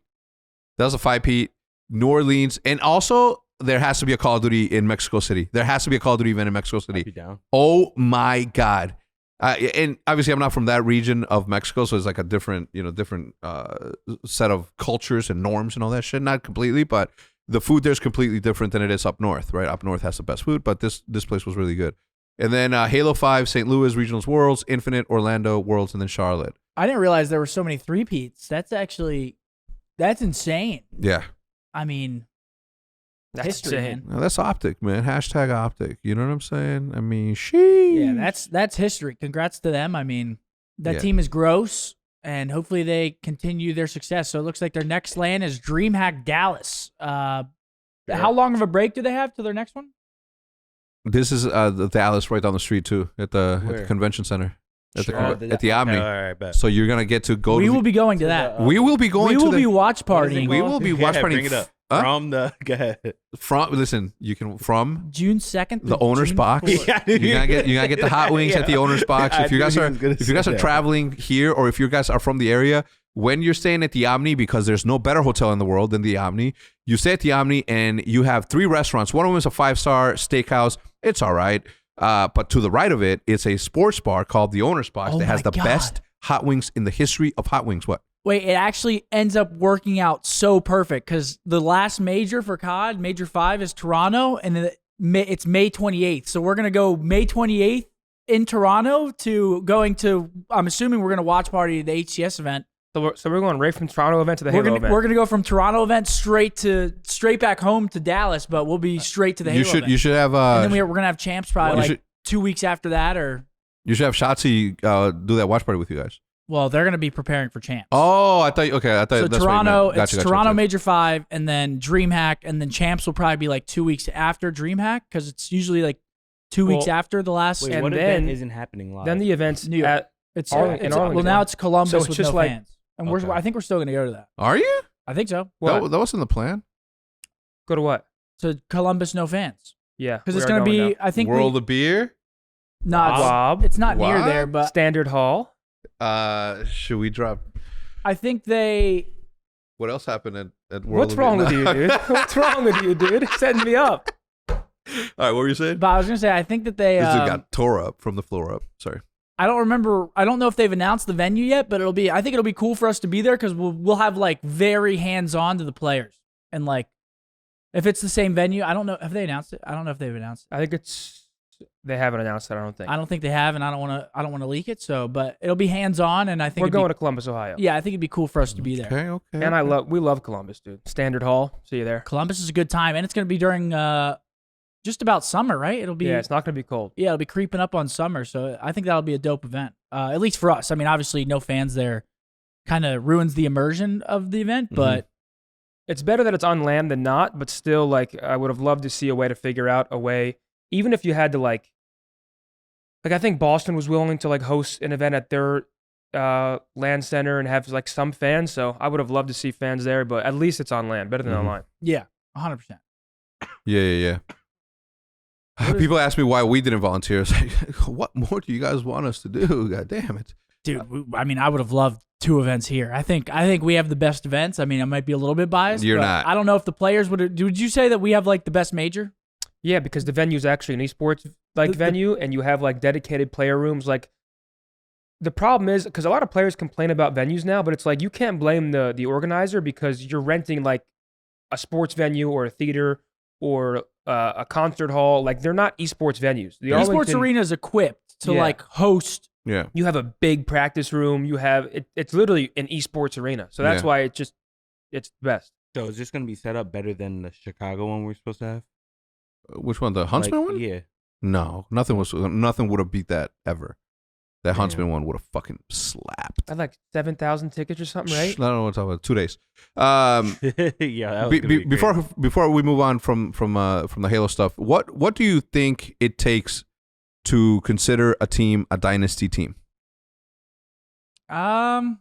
That was a 5-peat. New Orleans, and also there has to be a Call of Duty in Mexico City. There has to be a Call of Duty event in Mexico I'd City. be down. Oh my God. And obviously I'm not from that region of Mexico, so it's like a different set of cultures and norms and all that shit. Not completely, but the food there's completely different than it is up north, right? Up north has the best food, but this place was really good. And then Halo 5, St. Louis, Regionals Worlds, Infinite, Orlando, Worlds, and then Charlotte. I didn't realize there were so many three-peats. That's insane. Yeah. I mean, That's history, insane. man. Well, that's OpTic, man. Hashtag OpTic. You know what I'm saying? I mean, sheesh. Yeah, that's history. Congrats to them. I mean, that Yeah. team is gross, and hopefully they continue their success. So it looks like their next land is DreamHack Dallas. How long of a break do they have to their next one? This is the Dallas right down the street, too, at the Where? convention center. At Sure. the Omni. All right, bet. So you're going to get to go We to will be going to that. we will be going We to will the be watch What is it partying. we called? will be Yeah, watch partying bring it up. Huh? From the go ahead. from listen, you can from June 2nd. the owner's box. fourth. You're gonna get the hot wings at the owner's box. I If you knew guys he are was gonna if you guys say are that. traveling here, or if you guys are from the area, when you're staying at the Omni, because there's no better hotel in the world than the Omni, you stay at the Omni and you have 3 restaurants. One of them is a 5-star steakhouse. It's all right, but to the right of it, it's a sports bar called the Owner's Box Oh that has my the God. best hot wings in the history of hot wings. What? Wait, it actually ends up working out so perfect because the last major for COD, Major 5, is Toronto, and then it's May 28th. So we're going to go May 28th in Toronto I'm assuming we're going to watch party the HCS event. So we're going right from Toronto event to the Halo event. We're going to go from Toronto event straight back home to Dallas, but we'll be straight to the Halo event. You should have And then we're going to have champs probably you like should- 2 weeks after that, or, you should have Shotzi do that watch party with you guys. well, they're going to be preparing for champs. Oh, I thought So that's what you Toronto, meant. Gotcha, it's gotcha, Toronto gotcha. Major 5, and then DreamHack, and then Champs will probably be like 2 weeks after DreamHack because it's usually like 2 weeks Well, after the last. Wait, And what then- event isn't happening live? Then the event's New York. at It's, Arlington- it's in well Arlington. now it's Columbus So it's with just no like- fans, and Okay. I think we're still gonna go to that. Are you? I think so. what? That wasn't the plan. Go to what? To Columbus, no fans, Yeah, because we it's are gonna going be. I think World of Beer. no, Wob. it's not near What? there, but Standard Hall. Should we drop? I think they. What else happened at World What's of wrong Beer? with you, dude? What's wrong with you, dude? Setting me up. All right, what were you saying? But I was gonna say I think that they. This dude got tore up from the floor up. Sorry. I don't remember. I don't know if they've announced the venue yet, but I think it'll be cool for us to be there because we'll have like very hands on to the players and like if it's the same venue. I don't know. Have they announced it? I don't know if they've announced it. I think they haven't announced it. I don't think. I don't think they have, and I don't want to leak it. So, but it'll be hands on, and I think We're it'd be- going to Columbus, Ohio. Yeah, I think it'd be cool for us to be there. Okay. And we love Columbus, dude. Standard Hall. See you there. Columbus is a good time, and it's gonna be during just about summer, right? It'll be Yeah, it's not going to be cold. it'll be creeping up on summer, so I think that'll be a dope event. At least for us. I mean, obviously, no fans there kind of ruins the immersion of the event, but It's better that it's on land than not, but still, like, I would have loved to see a way to figure out a way, even if you had to, like I think Boston was willing to, like, host an event at their land center and have, like, some fans, so I would have loved to see fans there, but at least it's on land, better than online. yeah, 100%. Yeah. People ask me why we didn't volunteer. It's like, what more do you guys want us to do? God damn it. Dude, I mean, I would have loved 2 events here. I think we have the best events. I mean, I might be a little bit biased. You're but not. I don't know if the players would you say that we have like the best major? Yeah, because the venue's actually an esports venue, and you have like dedicated player rooms. Like the problem is because a lot of players complain about venues now, but it's like you can't blame the organizer because you're renting like a sports venue or a theater or a concert hall. Like they're not esports venues. The Esports Arlington- arena is equipped to Yeah. like host. Yeah. You have a big practice room. You have it's literally an esports arena. So that's Yeah. why it's the best. So is this going to be set up better than the Chicago one we're supposed to have? Which one? The Huntsman Like, one? Yeah. No, nothing would have beat that ever. That Damn. Huntsman one would have fucking slapped. I had like 7,000 tickets or something, right? I don't know what I'm talking about. 2 days. Yeah. That was gonna be great. Before we move on from the Halo stuff, what do you think it takes to consider a team a dynasty team? I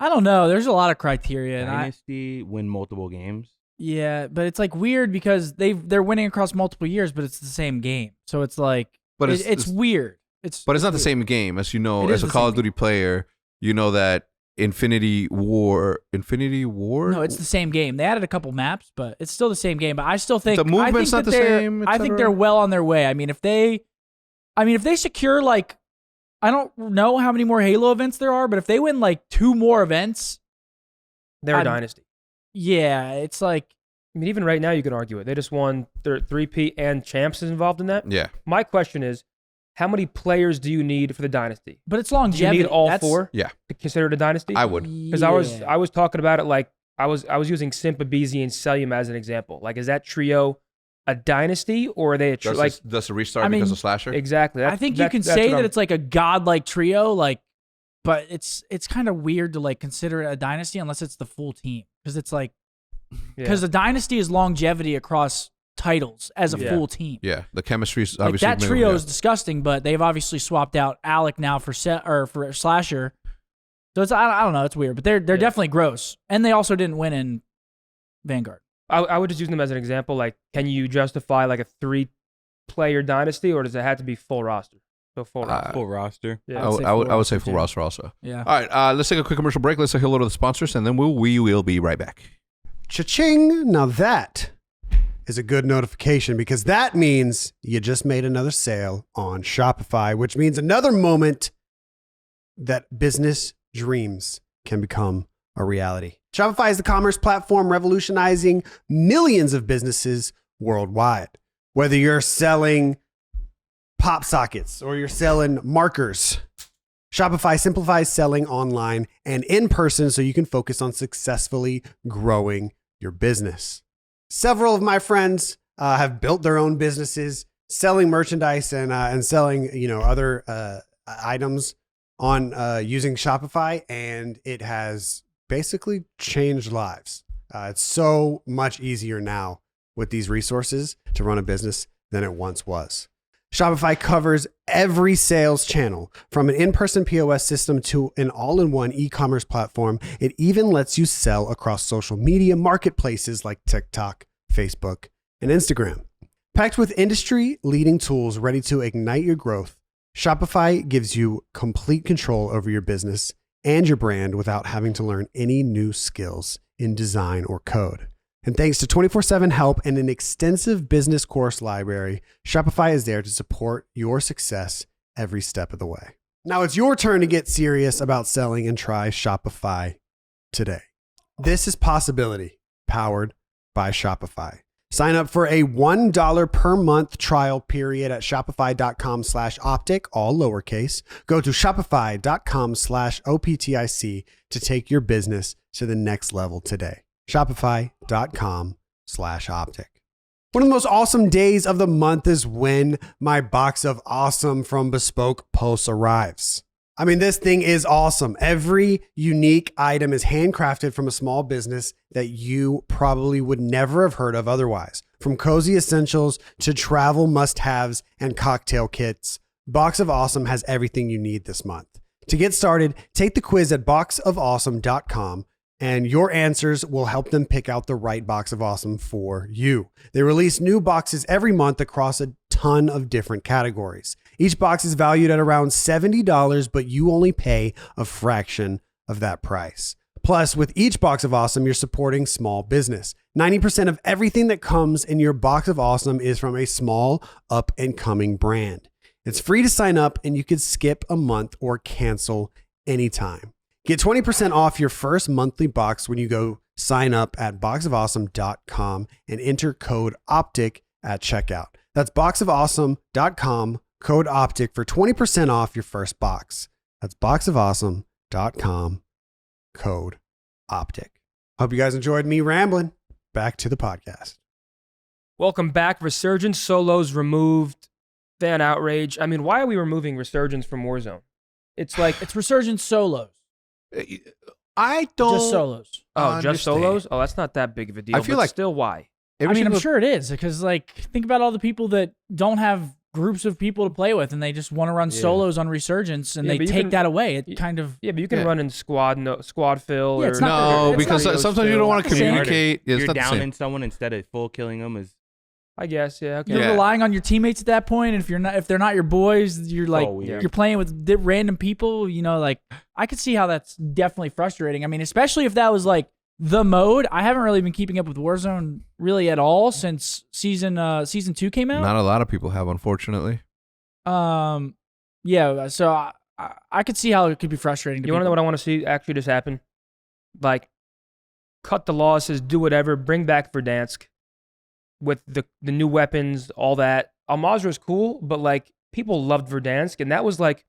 don't know. There's a lot of criteria. And Dynasty, win multiple games. Yeah, but it's like weird because they're winning across multiple years, but it's the same game. So it's like, But it's weird. It's not the weird. same game. As you know, It as is a the Call same of Duty player, you know that Infinity War? No, it's the same game. They added a couple maps, but it's still the same game. But I still think The movement's not the same, et I think cetera? they're well on their way. I mean, if they secure like, I don't know how many more Halo events there are, but if they win like 2 more events, They're a dynasty. yeah, it's like, I mean, even right now, you could argue it. They just won their 3P and champs is involved in that. Yeah. My question is, how many players do you need for the dynasty? but it's Do you longevity. need all That's- 4 Yeah. to consider it a dynasty? I would. Because I was talking about it like I was using Simpa, BZ, and Celium as an example. Like, is that trio a dynasty or are they a trio? Like, Does a restart I mean, because of Slasher? exactly. I think you can say that it's like a godlike trio, like, but it's kind of weird to like consider it a dynasty unless it's the full team, because it's like, because the dynasty is longevity across titles as a Yeah. full team. Yeah. The chemistry is Like obviously that trio is disgusting, but they've obviously swapped out Alec now for for Slasher. So it's I don't know, it's weird, but they're definitely gross, and they also didn't win in Vanguard. I would just use them as an example. Like, can you justify like a 3-player dynasty, or does it have to be full roster? So full roster. Full roster. Yeah. I would say full roster also. Yeah. All right. Let's take a quick commercial break. Let's say hello to the sponsors, and then we will be right back. Cha-ching! Now that is a good notification because that means you just made another sale on Shopify, which means another moment that business dreams can become a reality. Shopify is the commerce platform revolutionizing millions of businesses worldwide. Whether you're selling pop sockets or you're selling markers, Shopify simplifies selling online and in person so you can focus on successfully growing your business. Several of my friends have built their own businesses selling merchandise and selling other items on using Shopify, and it has basically changed lives. It's so much easier now with these resources to run a business than it once was. Shopify covers every sales channel, from an in-person POS system to an all-in-one e-commerce platform. It even lets you sell across social media marketplaces like TikTok, Facebook, and Instagram. Packed with industry-leading tools ready to ignite your growth, Shopify gives you complete control over your business and your brand without having to learn any new skills in design or code. And thanks to 24/7 help and an extensive business course library, Shopify is there to support your success every step of the way. Now it's your turn to get serious about selling and try Shopify today. This is Possibility, powered by Shopify. Sign up for a $1 per month trial period at shopify.com/optic, all lowercase. Go to shopify.com/OPTIC to take your business to the next level today. Shopify.com/optic. One of the most awesome days of the month is when my box of awesome from Bespoke Pulse arrives. I mean, this thing is awesome. Every unique item is handcrafted from a small business that you probably would never have heard of otherwise. From cozy essentials to travel must-haves and cocktail kits, Box of Awesome has everything you need this month. To get started, take the quiz at boxofawesome.com, and your answers will help them pick out the right box of awesome for you. They release new boxes every month across a ton of different categories. Each box is valued at around $70, but you only pay a fraction of that price. Plus, with each box of awesome, you're supporting small business. 90% of everything that comes in your box of awesome is from a small, up-and-coming brand. It's free to sign up, and you could skip a month or cancel anytime. Get 20% off your first monthly box when you go sign up at boxofawesome.com and enter code OpTic at checkout. That's boxofawesome.com, code OpTic for 20% off your first box. That's boxofawesome.com, code OpTic. Hope you guys enjoyed me rambling. Back to the podcast. Welcome back. Resurgence solos removed. Fan outrage. I mean, why are we removing Resurgence from Warzone? It's like It's Resurgence solos. I don't. Just solos. just understand. solos. Oh, that's not that big of a deal. I feel but like still, why? I mean, I'm sure it is, because like think about all the people that don't have groups of people to play with, and they just want to run solos on Resurgence, and Yeah, they but you take can- that away. It kind of Yeah, but you can run in squad fill. Yeah, or it's not- No, it's because not- sometimes you don't want to it's the same. communicate. It's You're not the down same. in someone instead of full killing them is I guess, yeah. Okay. you're Yeah. relying on your teammates at that point. And if they're not your boys, you're like weird. you're playing with random people. You know, like I could see how that's definitely frustrating. I mean, especially if that was like the mode. I haven't really been keeping up with Warzone really at all since season 2 came out. Not a lot of people have, unfortunately. Yeah. So I could see how it could be frustrating. You want to know what I want to see actually just happen? Like, cut the losses, do whatever, bring back Verdansk with the new weapons, all that. Al-Mazrah is cool, but like people loved Verdansk, and that was like,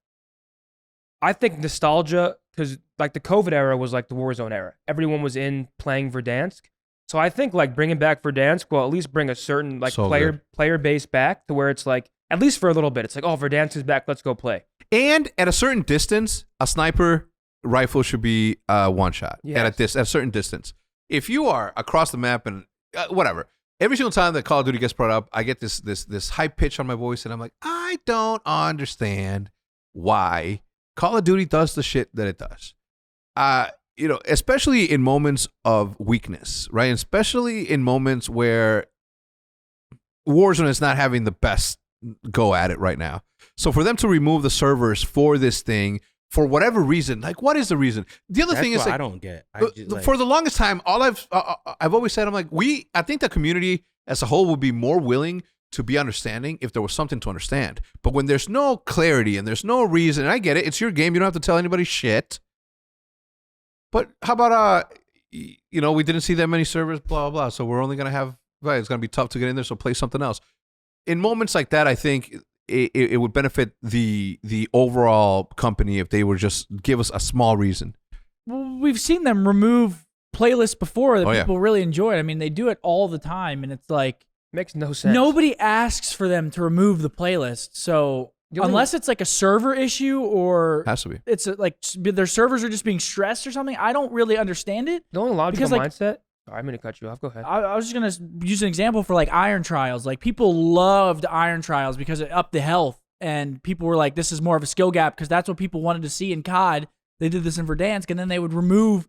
I think nostalgia, because like the COVID era was like the Warzone era. Everyone was in playing Verdansk. So I think like bringing back Verdansk will at least bring a certain like So player base back to where it's like, at least for a little bit, it's like, oh, Verdansk is back, let's go play. And at a certain distance, a sniper rifle should be one shot at a certain distance. If you are across the map and whatever, every single time that Call of Duty gets brought up, I get this high pitch on my voice, and I'm like, I don't understand why Call of Duty does the shit that it does. Especially in moments of weakness, right? And especially in moments where Warzone is not having the best go at it right now. So for them to remove the servers for this thing, for whatever reason, like what is the reason? The other thing is, what like, I don't get. For the longest time, all I've always said, I'm like, I think the community as a whole would be more willing to be understanding if there was something to understand. But when there's no clarity and there's no reason, and I get it, it's your game, you don't have to tell anybody shit. But how about we didn't see that many servers, blah blah blah. So we're only gonna have it's gonna be tough to get in there. So play something else. In moments like that, I think it would benefit the overall company if they would just give us a small reason. Well, we've seen them remove playlists before that Oh, yeah. people really enjoy. I mean, they do it all the time, and it's like Makes no sense. nobody asks for them to remove the playlist. So The only- unless it's like a server issue or Has to be. it's like their servers are just being stressed or something, I don't really understand it. The only logical Because, like- mindset. Sorry, I'm going to cut you off. Go ahead. I was just gonna use an example for like Iron Trials. Like people loved Iron Trials because it upped the health, and people were like, "This is more of a skill gap," because that's what people wanted to see in COD. They did this in Verdansk, and then they would remove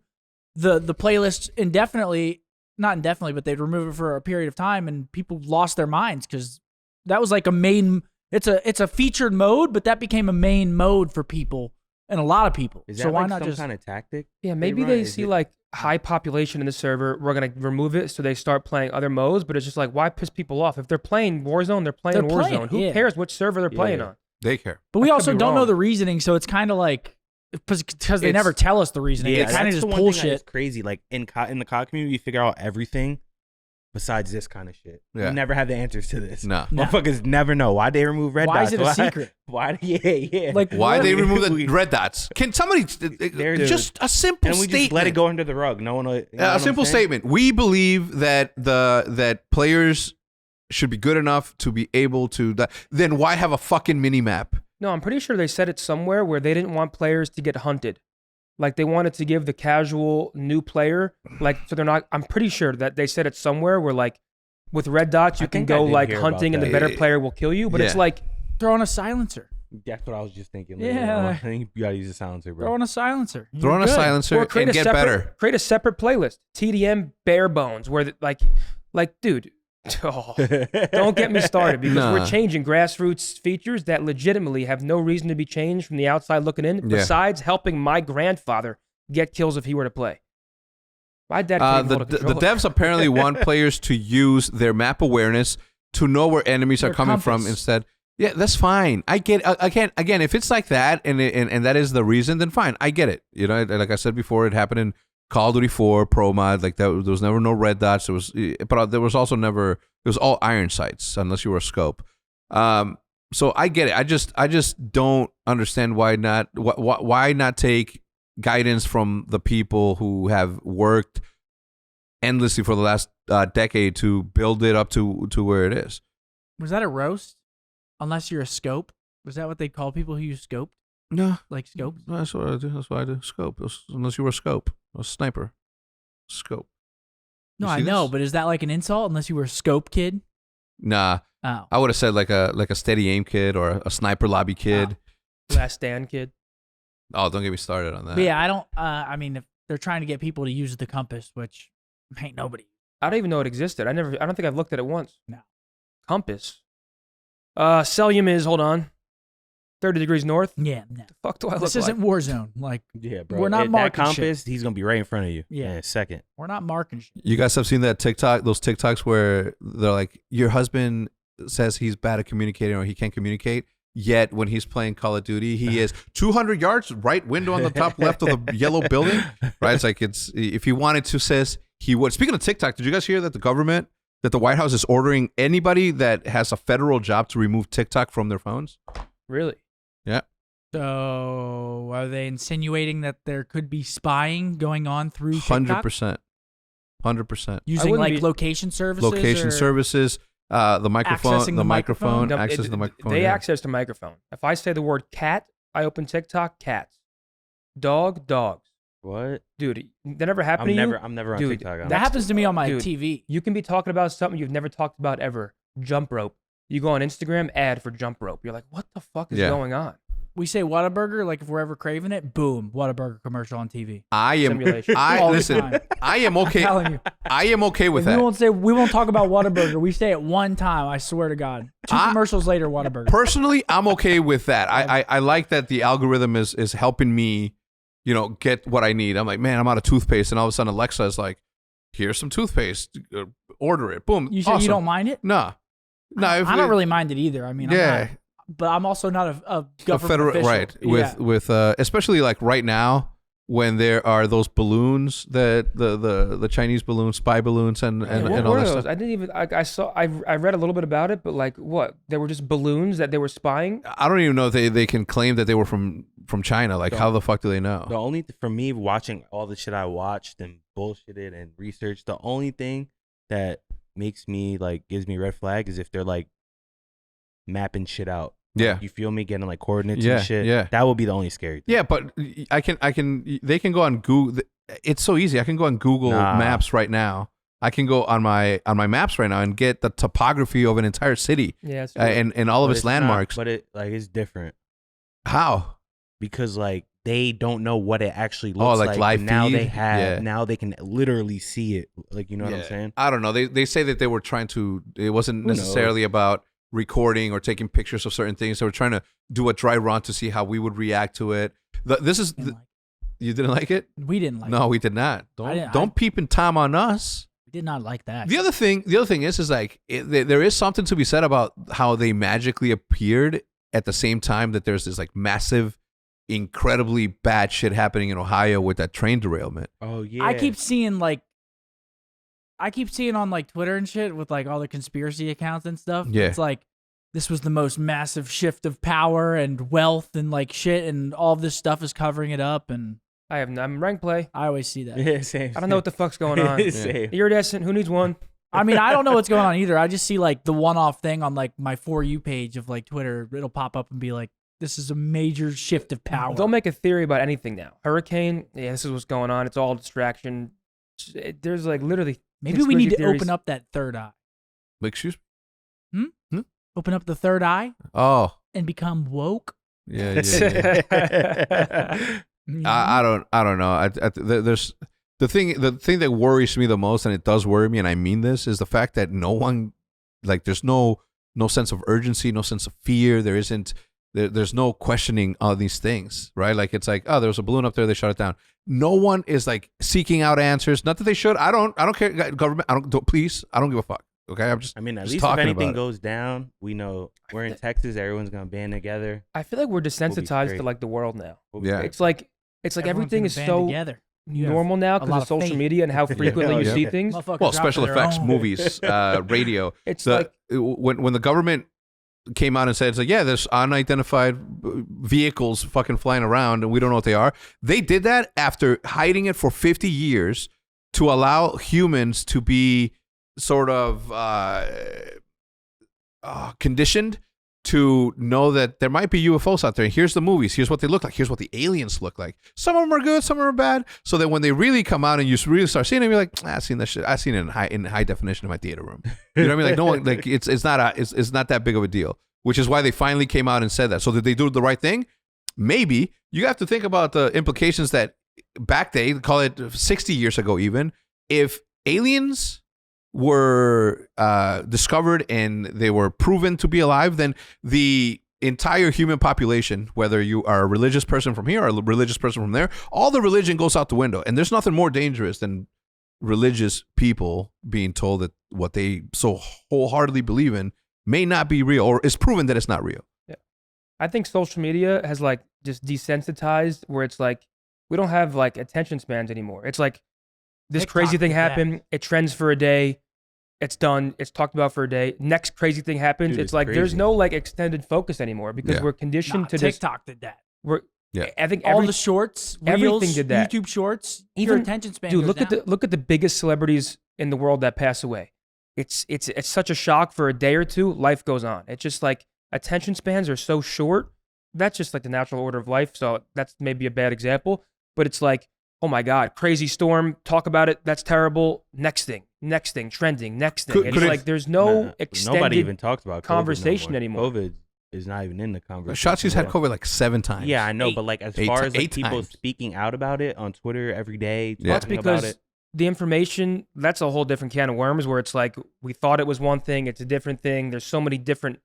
the playlist indefinitely, not indefinitely, but they'd remove it for a period of time, and people lost their minds because that was like a main. It's a featured mode, but that became a main mode for people and a lot of people. Is so that why like not some just kind of tactic? Yeah, maybe run? they Is see it- like high population in the server. We're going to remove it, so they start playing other modes. But it's just like, why piss people off? If they're playing Warzone, they're playing They're playing, Warzone. Who yeah. cares which server they're playing Yeah. on? They care. But we I could also be don't know wrong. the reasoning, so it's kind of like because they It's- never tell us the reasoning. Yeah, they kind of that's just the one thing that is bullshit. crazy. Like in the COD community, you figure out everything besides this kind of shit. Yeah. You never have the answers to this. No. No. Motherfuckers never know why they remove red Why dots. is it a secret? Why? Yeah. Like Why what- they remove the We- red dots? Can somebody just a simple and we statement? just let it go under the rug. No one. You know what A I'm simple saying? statement. We believe that that players should be good enough to be able to. Then why have a fucking mini map? No, I'm pretty sure they said it somewhere where they didn't want players to get hunted. Like they wanted to give the casual new player, like, so they're not, I'm pretty sure that they said it somewhere where like with red dots, you I can think I go did like hear about hunting and the that. better player will kill you. But it's Yeah. like, throw on a silencer. That's what I was just thinking. Yeah. I think you gotta use a silencer, bro. Throw on a silencer. Throw on a You're good. silencer or create and a get separate, better. create a separate playlist, TDM bare bones, where like, dude, don't get me started because Nah. we're changing grassroots features that legitimately have no reason to be changed from the outside looking in, Yeah. besides helping my grandfather get kills if he were to play. My dad can't The hold a controller. devs apparently want players to use their map awareness to know where enemies are Their coming from compass. instead. Yeah, that's fine. I get again if it's like that and that is the reason, then fine. I get it. You know, like I said before, it happened in Call of Duty 4 Pro Mod. Like that, there was never no red dots. But there was also never. It was all iron sights unless you were a scope. So I get it. I just don't understand why not take guidance from the people who have worked endlessly for the last decade to build it up to where it is. Was that a roast? Unless you're a scope. Was that what they call people who use scope? No, Like scopes? that's what I do. That's why I do scope. Unless you were a scope, a sniper, scope. No, You I see know, this? but is that like an insult? Unless you were a scope kid? Nah. Oh. I would have said like a steady aim kid or a sniper lobby kid. Last Stand kid. Oh, don't get me started on that. But yeah, I don't. I mean, if they're trying to get people to use the compass, which ain't nobody. I don't even know it existed. I don't think I've looked at it once. No. Compass. Celium is, hold on, 30 degrees north. Yeah, no. The fuck do I look This isn't like? Warzone. Like, Yeah, bro. We're not that marking compass, shit. he's gonna be right in front of you. Yeah. In a second. we're not marking shit. You guys have seen that those TikToks where they're like, your husband says he's bad at communicating or he can't communicate. Yet when he's playing Call of Duty, he is 200 yards, right window on the top left of the yellow building. Right? It's like if he wanted to, says he would. Speaking of TikTok, did you guys hear that the White House is ordering anybody that has a federal job to remove TikTok from their phones? Really? Yeah. So, are they insinuating that there could be spying going on through TikTok? 100%. Using wouldn't like be- location services? Location or services, the microphone, Accessing the microphone? No, access the microphone. They yeah. access the microphone. If I say the word cat, I open TikTok, cats. Dog, dogs. What? Dude, that never happened to you? I'm never on Dude, TikTok. That That's- happens to me on my dude. TV. You can be talking about something you've never talked about ever. Jump rope. You go on Instagram, ad for jump rope. You're like, what the fuck is Yeah. going on? We say Whataburger, like if we're ever craving it, boom, Whataburger commercial on TV. I am. Simulation. All the Listen. time. I am I'm okay. telling you. I am okay with that. We won't talk about Whataburger. We say it one time, I swear to God. Two commercials later, Whataburger. Personally, I'm okay with that. I like that the algorithm is helping me, get what I need. I'm like, man, I'm out of toothpaste, and all of a sudden Alexa is like, here's some toothpaste. Order it. Boom. You said awesome. you don't mind it? Nah. No. I don't really mind it either. I mean, Yeah. but I'm also not a government A federal, official. right? Yeah. With especially like right now when there are those balloons that the Chinese balloons, spy balloons, and What all were that those? stuff. I didn't even. I read a little bit about it, but like, what? They were just balloons that they were spying. I don't even know if they can claim that they were from China. Like, how the fuck do they know? The only for me watching all the shit I watched and bullshitted and researched, the only thing that makes me like gives me red flag is if they're like mapping shit out. Yeah. Like, you feel me getting like coordinates Yeah, and shit. yeah. That would be the only scary thing. Yeah, but they can go on Google. It's so easy. I can go on Google Nah. Maps right now. I can go on my maps right now and get the topography of an entire city Yeah. It's and all of But its not- landmarks. but it's different How? because like they don't know what it actually Oh, looks like like. live and now they feed? have Yeah. now they can literally see it. Like you know what I'm Yeah. saying? I don't know. They say that they were trying to. It wasn't Who knows? necessarily about recording or taking pictures of certain things. They were trying to do a dry run to see how we would react to it. You didn't like it? We didn't like No, it. we did not. didn't- Don't peep in time on us. We did not like that. The other thing is like there is something to be said about how they magically appeared at the same time that there's this like massive, incredibly bad shit happening in Ohio with that train derailment. Oh yeah. I keep seeing on like Twitter and shit with like all the conspiracy accounts and stuff. Yeah. It's like this was the most massive shift of power and wealth and like shit, and all of this stuff is covering it up. And I'm rank play. I always see that. Yeah, same. I don't know what the fuck's going on. Same. Iridescent. Who needs one? I mean, I don't know what's going on either. I just see like the one-off thing on like my For You page of like Twitter. It'll pop up and be like, this is a major shift of power. Don't make a theory about anything now. Hurricane. Yeah, this is what's going on. It's all distraction. There's like literally. Maybe we need to conspiracy theories. open up that third eye. Excuse me? Open up the third eye Oh, and become woke. yeah. Mhm. I don't know. There's the thing that worries me the most, and it does worry me, and I mean this, is the fact that no one, like, there's no sense of urgency, no sense of fear. There's no questioning all these things, right? Like, it's like, oh, there was a balloon up there, they shut it down. No one is like seeking out answers. Not that they should. I don't care. Government. Please. I don't give a fuck. Okay, I'm just. I mean, at just least if talking anything about it. goes down, we know we're in Texas. Everyone's gonna band together. I feel like we're desensitized straight. to like the world now. We'll be Yeah. great. It's like Everyone's everything gonna is band so together. You have normal now a because lot of of social faith. media and how frequently you Yeah. see things. Motherfuckers Well, dropping special their effects, own. movies, radio. It's like When the government came out and said, it's like, yeah, there's unidentified vehicles fucking flying around and we don't know what they are. They did that after hiding it for 50 years to allow humans to be sort of conditioned to know that there might be UFOs out there. Here's the movies. Here's what they look like. Here's what the aliens look like. Some of them are good. Some of them are bad. So that when they really come out and you really start seeing them, you're like, I've seen this shit. I've seen it in high definition in my theater room. You know what I mean? Like no one, like it's not that big of a deal. Which is why they finally came out and said that. So did they do the right thing? Maybe. You have to think about the implications that back they call it 60 years ago even, if aliens were discovered and they were proven to be alive, then the entire human population, whether you are a religious person from here or a religious person from there, all the religion goes out the window. And there's nothing more dangerous than religious people being told that what they so wholeheartedly believe in may not be real, or is proven that it's not real. Yeah. I think social media has like just desensitized where it's like we don't have like attention spans anymore. It's like this TikTok crazy thing did that. happened, it trends for a day, it's done, it's talked about for a day. Next crazy thing happens, Dude, it's it's like there's crazy. no like extended focus anymore because Yeah. we're conditioned to just TikTok did that. Yeah. I think All the shorts, everything reels, did that. YouTube shorts, your Even- attention span dude, goes down. look at the biggest celebrities in the world that pass away. It's such a shock for a day or two. Life goes on. It's just like attention spans are so short. That's just like the natural order of life. So that's maybe a bad example, but it's like, oh my God, crazy storm. Talk about it. That's terrible. Next thing, trending. Next thing. Could It's it- like there's no Nah, extended. Nobody even talks about COVID conversation no more. anymore. COVID is not even in the conversation. Shotzi's had Yeah. COVID like 7 times. Yeah, I know, Eight. but like as Eight far ti- as like 8 people times. speaking out about it on Twitter every day, Yeah. That's talking about because it. the information, that's a whole different can of worms where it's like we thought it was one thing, it's a different thing. There's so many different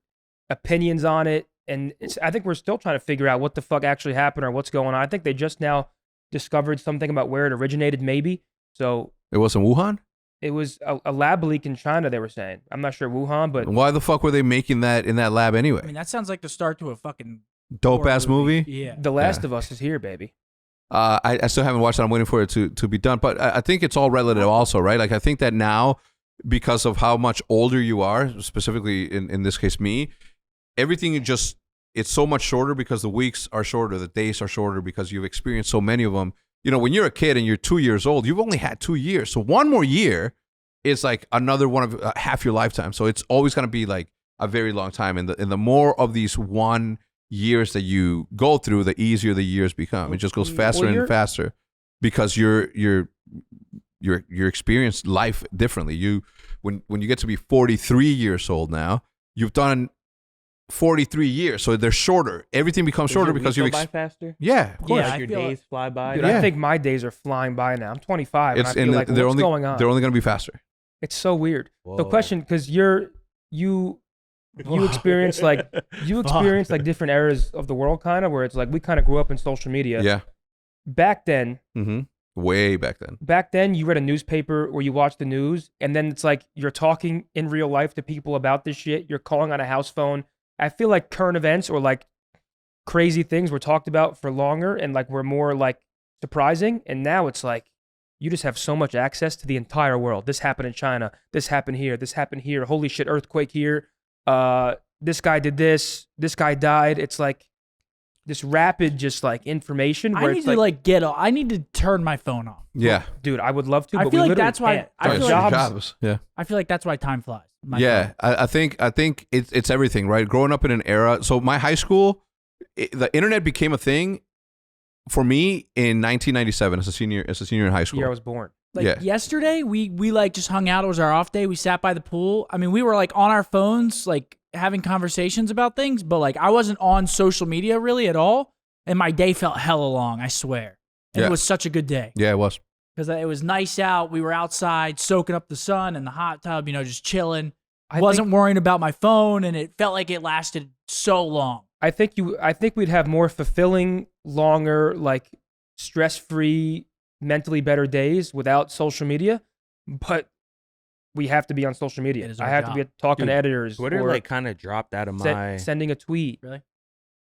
opinions on it. And I think we're still trying to figure out what the fuck actually happened or what's going on. I think they just now discovered something about where it originated, maybe. So It wasn't Wuhan? it was a lab leak in China, they were saying. I'm not sure Wuhan, but Why the fuck were they making that in that lab anyway? I mean, that sounds like the start to a fucking Dope ass horror movie? Yeah. The Last of Us is here, baby. I still haven't watched it. I'm waiting for it to be done. But I think it's all relative also, right? Like I think that now, because of how much older you are, specifically in this case me, everything it's so much shorter because the weeks are shorter, the days are shorter because you've experienced so many of them. You know, when you're a kid and you're 2 years old, you've only had 2 years. So one more year is like another one of half your lifetime. So it's always going to be like a very long time. And the more of these 1 years that you go through, the easier the years become. It just goes faster Well, and faster because you're experienced life differently. When you get to be 43 years old now, you've done 43 years, so they're shorter. Everything becomes Does shorter your because week you go by faster. yeah, of course. Yeah, Like I your feel days fly by. Dude, Yeah. I think my days are flying by now. I'm 25 and I feel like they're what's only going on? they're only going to be faster. It's so weird. The Whoa. question, because you experience like different eras of the world, kind of where it's like we kind of grew up in social media. Yeah. Back then, Way back then. you read a newspaper or you watched the news, and then it's like you're talking in real life to people about this shit. You're calling on a house phone. I feel like current events or like crazy things were talked about for longer and like were more like surprising. And now it's like you just have so much access to the entire world. This happened in China. This happened here. This happened here. Holy shit, earthquake here. This guy did this. This guy died. It's like this rapid, just like information. Where I need it's to like, like get. I need to turn my phone off. Yeah. dude, I would love to. I But feel we like literally that's why- can't. I Our feel Sorry, like- jobs. Yeah. I feel like that's why time flies. My Yeah, phone. I think it's everything, right? Growing up in an era. So my high school, the internet became a thing for me in 1997 as a senior in high school. Year I was born. Like Yeah. yesterday, we like just hung out. It was our off day. We sat by the pool. I mean, we were like on our phones, like having conversations about things, but like I wasn't on social media really at all. And my day felt hella long, I swear. And Yeah. it was such a good day Yeah, it was. because it was nice out. We were outside soaking up the sun in the hot tub, just chilling. I Wasn't think, worrying about my phone, and it felt like it lasted so long. I think we'd have more fulfilling, longer, like stress-free, mentally better days without social media. But we have to be on social media. It is I our have job. to be talking to Dude, editors. Twitter or like kind of dropped out of my. sending a tweet. Really?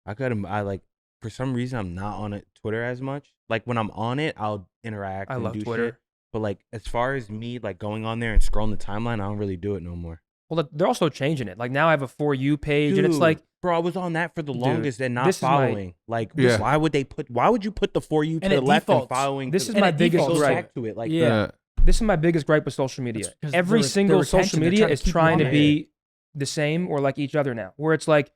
I like for some reason I'm not on it Twitter as much. Like when I'm on it, I'll interact. I and love do Twitter. shit. But like as far as me like going on there and scrolling the timeline, I don't really do it no more. Well, they're also changing it. Like now I have a For You page, and it's Dude, like, bro, I was on that for the Dude, longest and not this is my- following. Like, Yeah. why would you put the For You to And the it left defaults. and following? This to is the And my it biggest defaults goes gripe. back to it. Like, Yeah. This is my biggest gripe with social media. It's 'cause Every their single retention, social they're media trying to is keep you trying to on be the same or like each other now. Where it's like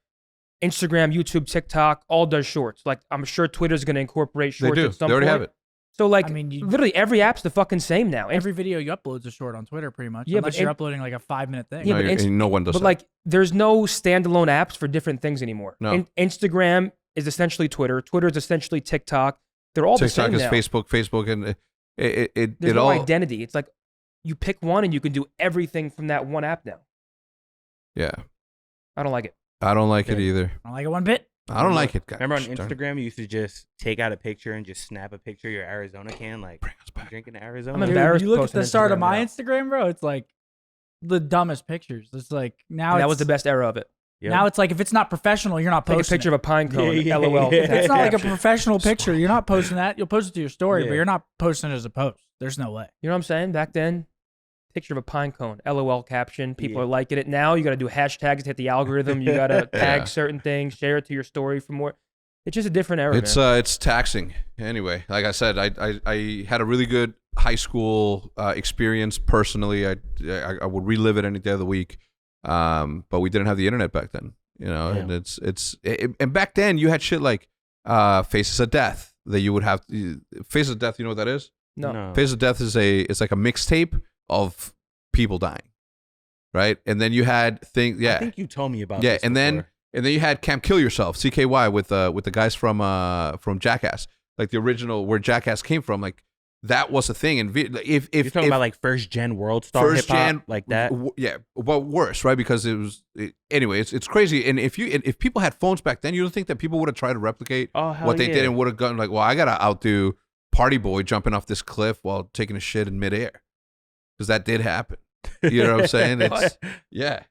Instagram, YouTube, TikTok, all does shorts. Like, I'm sure Twitter's going to incorporate They shorts do. at some They already point. have it. So, like, I mean, literally every app's the fucking same now. Every video you upload is a short on Twitter, pretty much. Yeah, Unless but you're in- uploading like a 5-minute thing. Yeah, No, but no one does But that. like, there's no standalone apps for different things anymore. No. Instagram is essentially Twitter. Twitter is essentially TikTok. They're all the TikTok same is now. Facebook, and There's it no all. identity. It's like you pick one and you can do everything from that one app now. Yeah, I don't like it. I don't like it Yeah. either. I don't like it one bit. I don't like it, guys. Remember on Darn. Instagram, you used to just take out a picture and just snap a picture of your Arizona can, like Bring us I'm back. drinking Arizona. I'm Dude, embarrassed you look at posting the start of Instagram my now. Instagram, bro. It's like the dumbest pictures. It's like now And that it's, was the best era of it. Yep. Now it's like if it's not professional, you're not Take a posting picture it. of a pine cone. Yeah, LOL. yeah. If it's not like a Caption. professional picture, you're not posting that. You'll post it to your story, but Yeah. you're not posting it as a post. There's no way. You know what I'm saying? Back then, picture of a pine cone. LOL caption. People Yeah. are liking it. Now you got to do hashtags to hit the algorithm. You got to tag Yeah. certain things, share it to your story for more. It's just a different era, man. It's taxing. Anyway, like I said, I had a really good high school experience personally. I would relive it any day of the week. But we didn't have the internet back then, you know. Yeah. And and back then you had shit like Faces of Death that you would have. Faces of Death, you know what that is? No. Faces of Death is it's like a mixtape of people dying, right? And then you had things, I think you told me about yeah, this and before. then you had Camp Kill Yourself, CKY, with the guys from Jackass, like the original where Jackass came from. Like that was a thing. And if you're talking about like first gen world star hip first hop, gen like that. yeah, but worse, right? Because anyway, it's crazy. And if people had phones back then, you don't think that people would have tried to replicate Oh, hell what they yeah. did and would have gone like, well, I gotta outdo Party Boy jumping off this cliff while taking a shit in midair, because that did happen. You know what I'm saying? It's, yeah.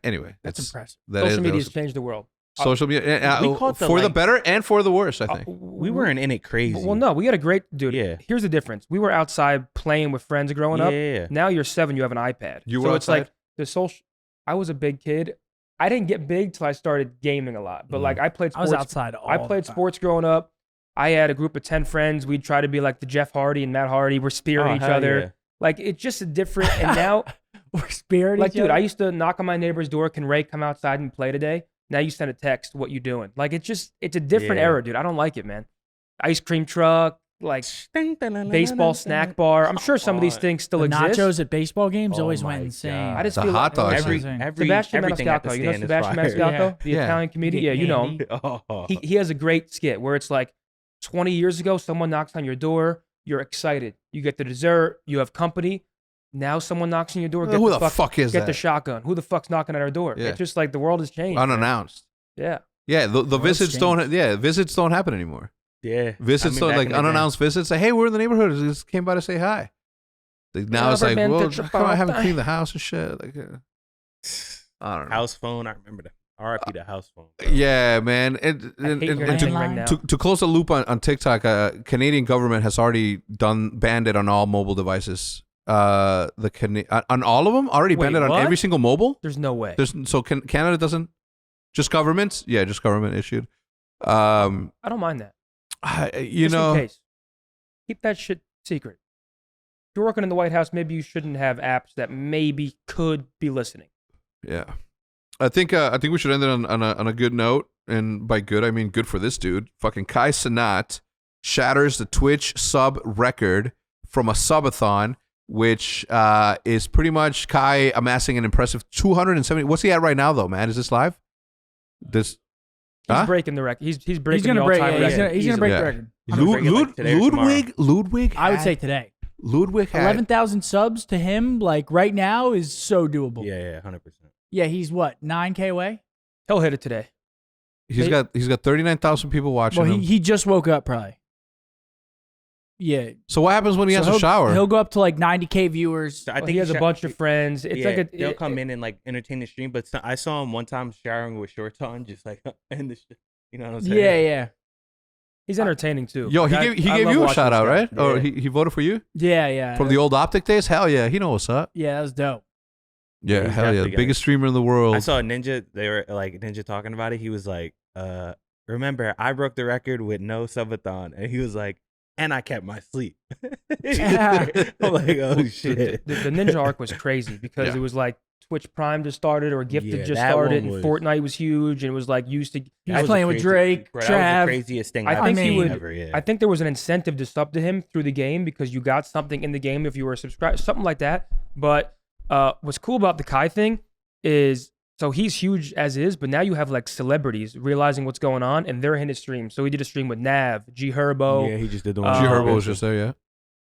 Anyway, That's it's impressive. Social media's changed the world. social media We call it the, for the like- better and for the worse. I think. We weren't in it crazy. Well, no, we had a great dude. Yeah. Here's the difference. We were outside playing with friends growing up. Yeah. Now you're 7, you have an iPad. You so were it's like outside? the social. I was a big kid. I didn't get big till I started gaming a lot. But like I played I sports. was outside all I the played time. sports growing up. I had a group of 10 friends. We'd try to be like the Jeff Hardy and Matt Hardy. We're spearing Oh, each hell other. yeah. Like it's just a different. And now, We're spirit like, each dude, other. I used to knock on my neighbor's door. Can Ray come outside and play today? Now you send a text. What you doing? Like it's a different Yeah. era, dude. I don't like it, man. Ice cream truck, like baseball snack bar. I'm sure some of these things still the exist. nachos at baseball games Oh always my went insane. God. I just The feel hot dogs. Every Every- Sebastian everything at the Maniscalco. You know stand is Sebastian fire. Maniscalco, the Yeah. Italian comedian. Yeah, you know him. Oh. He has a great skit where it's like 20 years ago, someone knocks on your door, you're excited, you get the dessert, you have company. Now someone knocks on your door, Who the fuck is get that? the shotgun. Who the fuck's knocking at our door? Yeah. It's just like the world has changed. man. Unannounced. Yeah. Yeah, the World's visits don't. changed. Yeah, visits don't happen anymore. Yeah. Visits I mean, don't back like in the day. unannounced visits. Say, hey, we're in the neighborhood. Just came by to say hi. Like, now it's Never like, been well, to how come I haven't Chipotle? cleaned the house and shit. Like, I don't know. House phone. I remember that. RIP the house phone. Yeah, man. I hate your and name to- ring now. To close the loop on TikTok, Canadian government has already banned it on all mobile devices. On all of them, already Wait, banned it on what? every single mobile. There's no way. Canada doesn't. Just governments, yeah, just government issued. I don't mind that. You Just know, in case. Keep that shit secret. If you're working in the White House, maybe you shouldn't have apps that maybe could be listening. yeah. I think we should end it on a good note, and by good I mean good for this dude. Fucking Kai Cenat shatters the Twitch sub record from a subathon, which is pretty much Kai amassing an impressive 270. What's he at right now, though, man? Is this live? He's breaking the record. He's breaking He's gonna the break. all-time Yeah, record. he's gonna break Yeah. the record. break it like today or tomorrow. Ludwig. I would say today. Ludwig had 11,000 subs to him, like right now, is so doable. Yeah, 100%. Yeah, he's what, 9K away? He'll hit it today. he's got 39,000 people watching Well, him. he just woke up, probably. Yeah. So what happens when he has So a shower? He'll go up to like 90K viewers. I Well, think he has a sho- bunch of friends. It's yeah, like a they'll come in and like entertain the stream. But I saw him one time showering with shorts on, just like in the, you know what I'm saying? Yeah. He's entertaining too. Yo, he Like, gave I you love a watching shout this out, guy. right? Or Yeah. he voted for you Yeah. from the old OpTic days? Hell yeah, he knows what's up. Yeah, that was dope. Yeah, He's hell yeah, definitely got biggest streamer in the world. I saw Ninja. They were like Ninja talking about it. He was like, "Remember, I broke the record with no subathon," and he was like, "And I kept my sleep." I'm like, "Oh shit!" The Ninja arc was crazy because Yeah. it was like Twitch Prime just started or Gifted Yeah, just that started, one and was- Fortnite was huge, and it was like used to. He was playing with Drake, Bro, that was Trav. the craziest thing I I've think he seen would- ever. Yeah. I think there was an incentive to sub to him through the game because you got something in the game if you were a subscriber, something like that. But what's cool about the Kai thing is, so he's huge as is, but now you have like celebrities realizing what's going on and they're in his stream. So he did a stream with Nav, G Herbo. Yeah, he just did the G one. G Herbo Herbo was just there, yeah.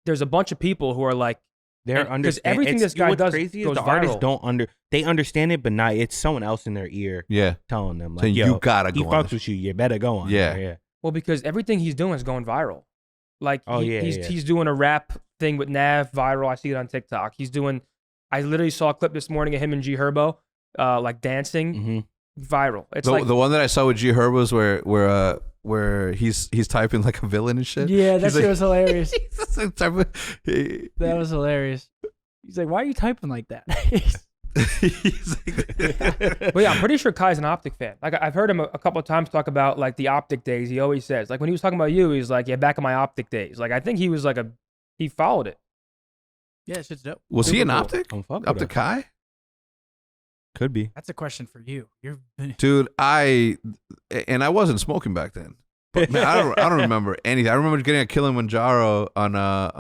There's a bunch of people who are like, They're and- 'cause understand. everything it's- this guy what's does crazy goes is the artists viral. They understand it, but not. It's someone else in their ear Yeah. telling them like, Saying, "Yo, you gotta he go on fucks this. with you. You better go on." Yeah. there." Yeah. well, because everything he's doing is going viral. Like Oh, yeah, he's yeah. he's doing a rap thing with Nav viral. I see it on TikTok. He's doing. I literally saw a clip this morning of him and G Herbo, like dancing Mm-hmm. viral. It's The, like the one that I saw with G Herb was where he's typing like a villain and shit. Yeah, that He's shit like- was hilarious. He's like typing- That was hilarious. He's like, why are you typing like that? he's like- But yeah, I'm pretty sure Kai's an OpTic fan. Like I've heard him a couple of times talk about like the OpTic days. He always says, like when he was talking about you, he's like, yeah, back in my OpTic days. Like I think he was like he followed it. Yeah, shit's dope. was he an Super optic? I'm fucking Optic Kai? Could be. That's a question for you. You're Dude, I wasn't smoking back then. But man, I don't remember anything. I remember getting a Kilimanjaro on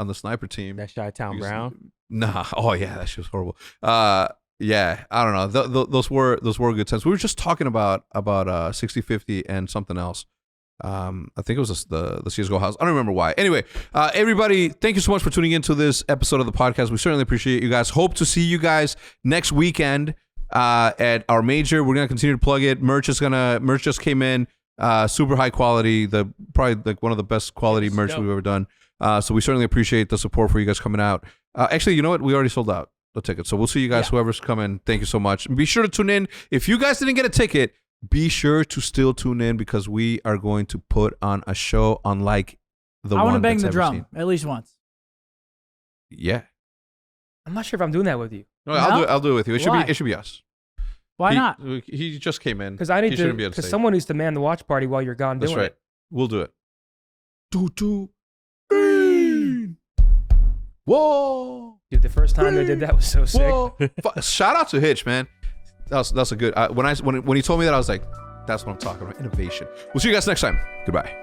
the sniper team. That Chi-Town Because- Brown. Nah. Oh yeah, that shit was horrible. Yeah, I don't know. Those were good times. We were just talking about 60/50 and something else. I think it was the CS:GO house. I don't remember why. Anyway, everybody, thank you so much for tuning into this episode of the podcast. We certainly appreciate you guys. Hope to see you guys next weekend at our major. We're gonna continue to plug it. Merch just came in. Super high quality. Probably like one of the best quality merch we've ever done. So we certainly appreciate the support for you guys coming out. Actually, you know what? We already sold out the tickets. So we'll see you guys. Whoever's coming, thank you so much. Be sure to tune in. If you guys didn't get a ticket, be sure to still tune in because we are going to put on a show unlike the one I want to bang that's the ever drum seen. at least once. Yeah. I'm not sure if I'm doing that with you No, No? I'll do it with you. Why? It should be us. Why He- not? He just came in. because I He need shouldn't be to. on Because stage. someone needs to man the watch party while you're gone That's doing right. it. We'll do it. 2, 2, 3. Whoa. Dude, the first time they did that was so sick. Whoa. Shout out to Hitch, man. That's a good. When he told me that, I was like, that's what I'm talking about. Innovation. We'll see you guys next time. Goodbye.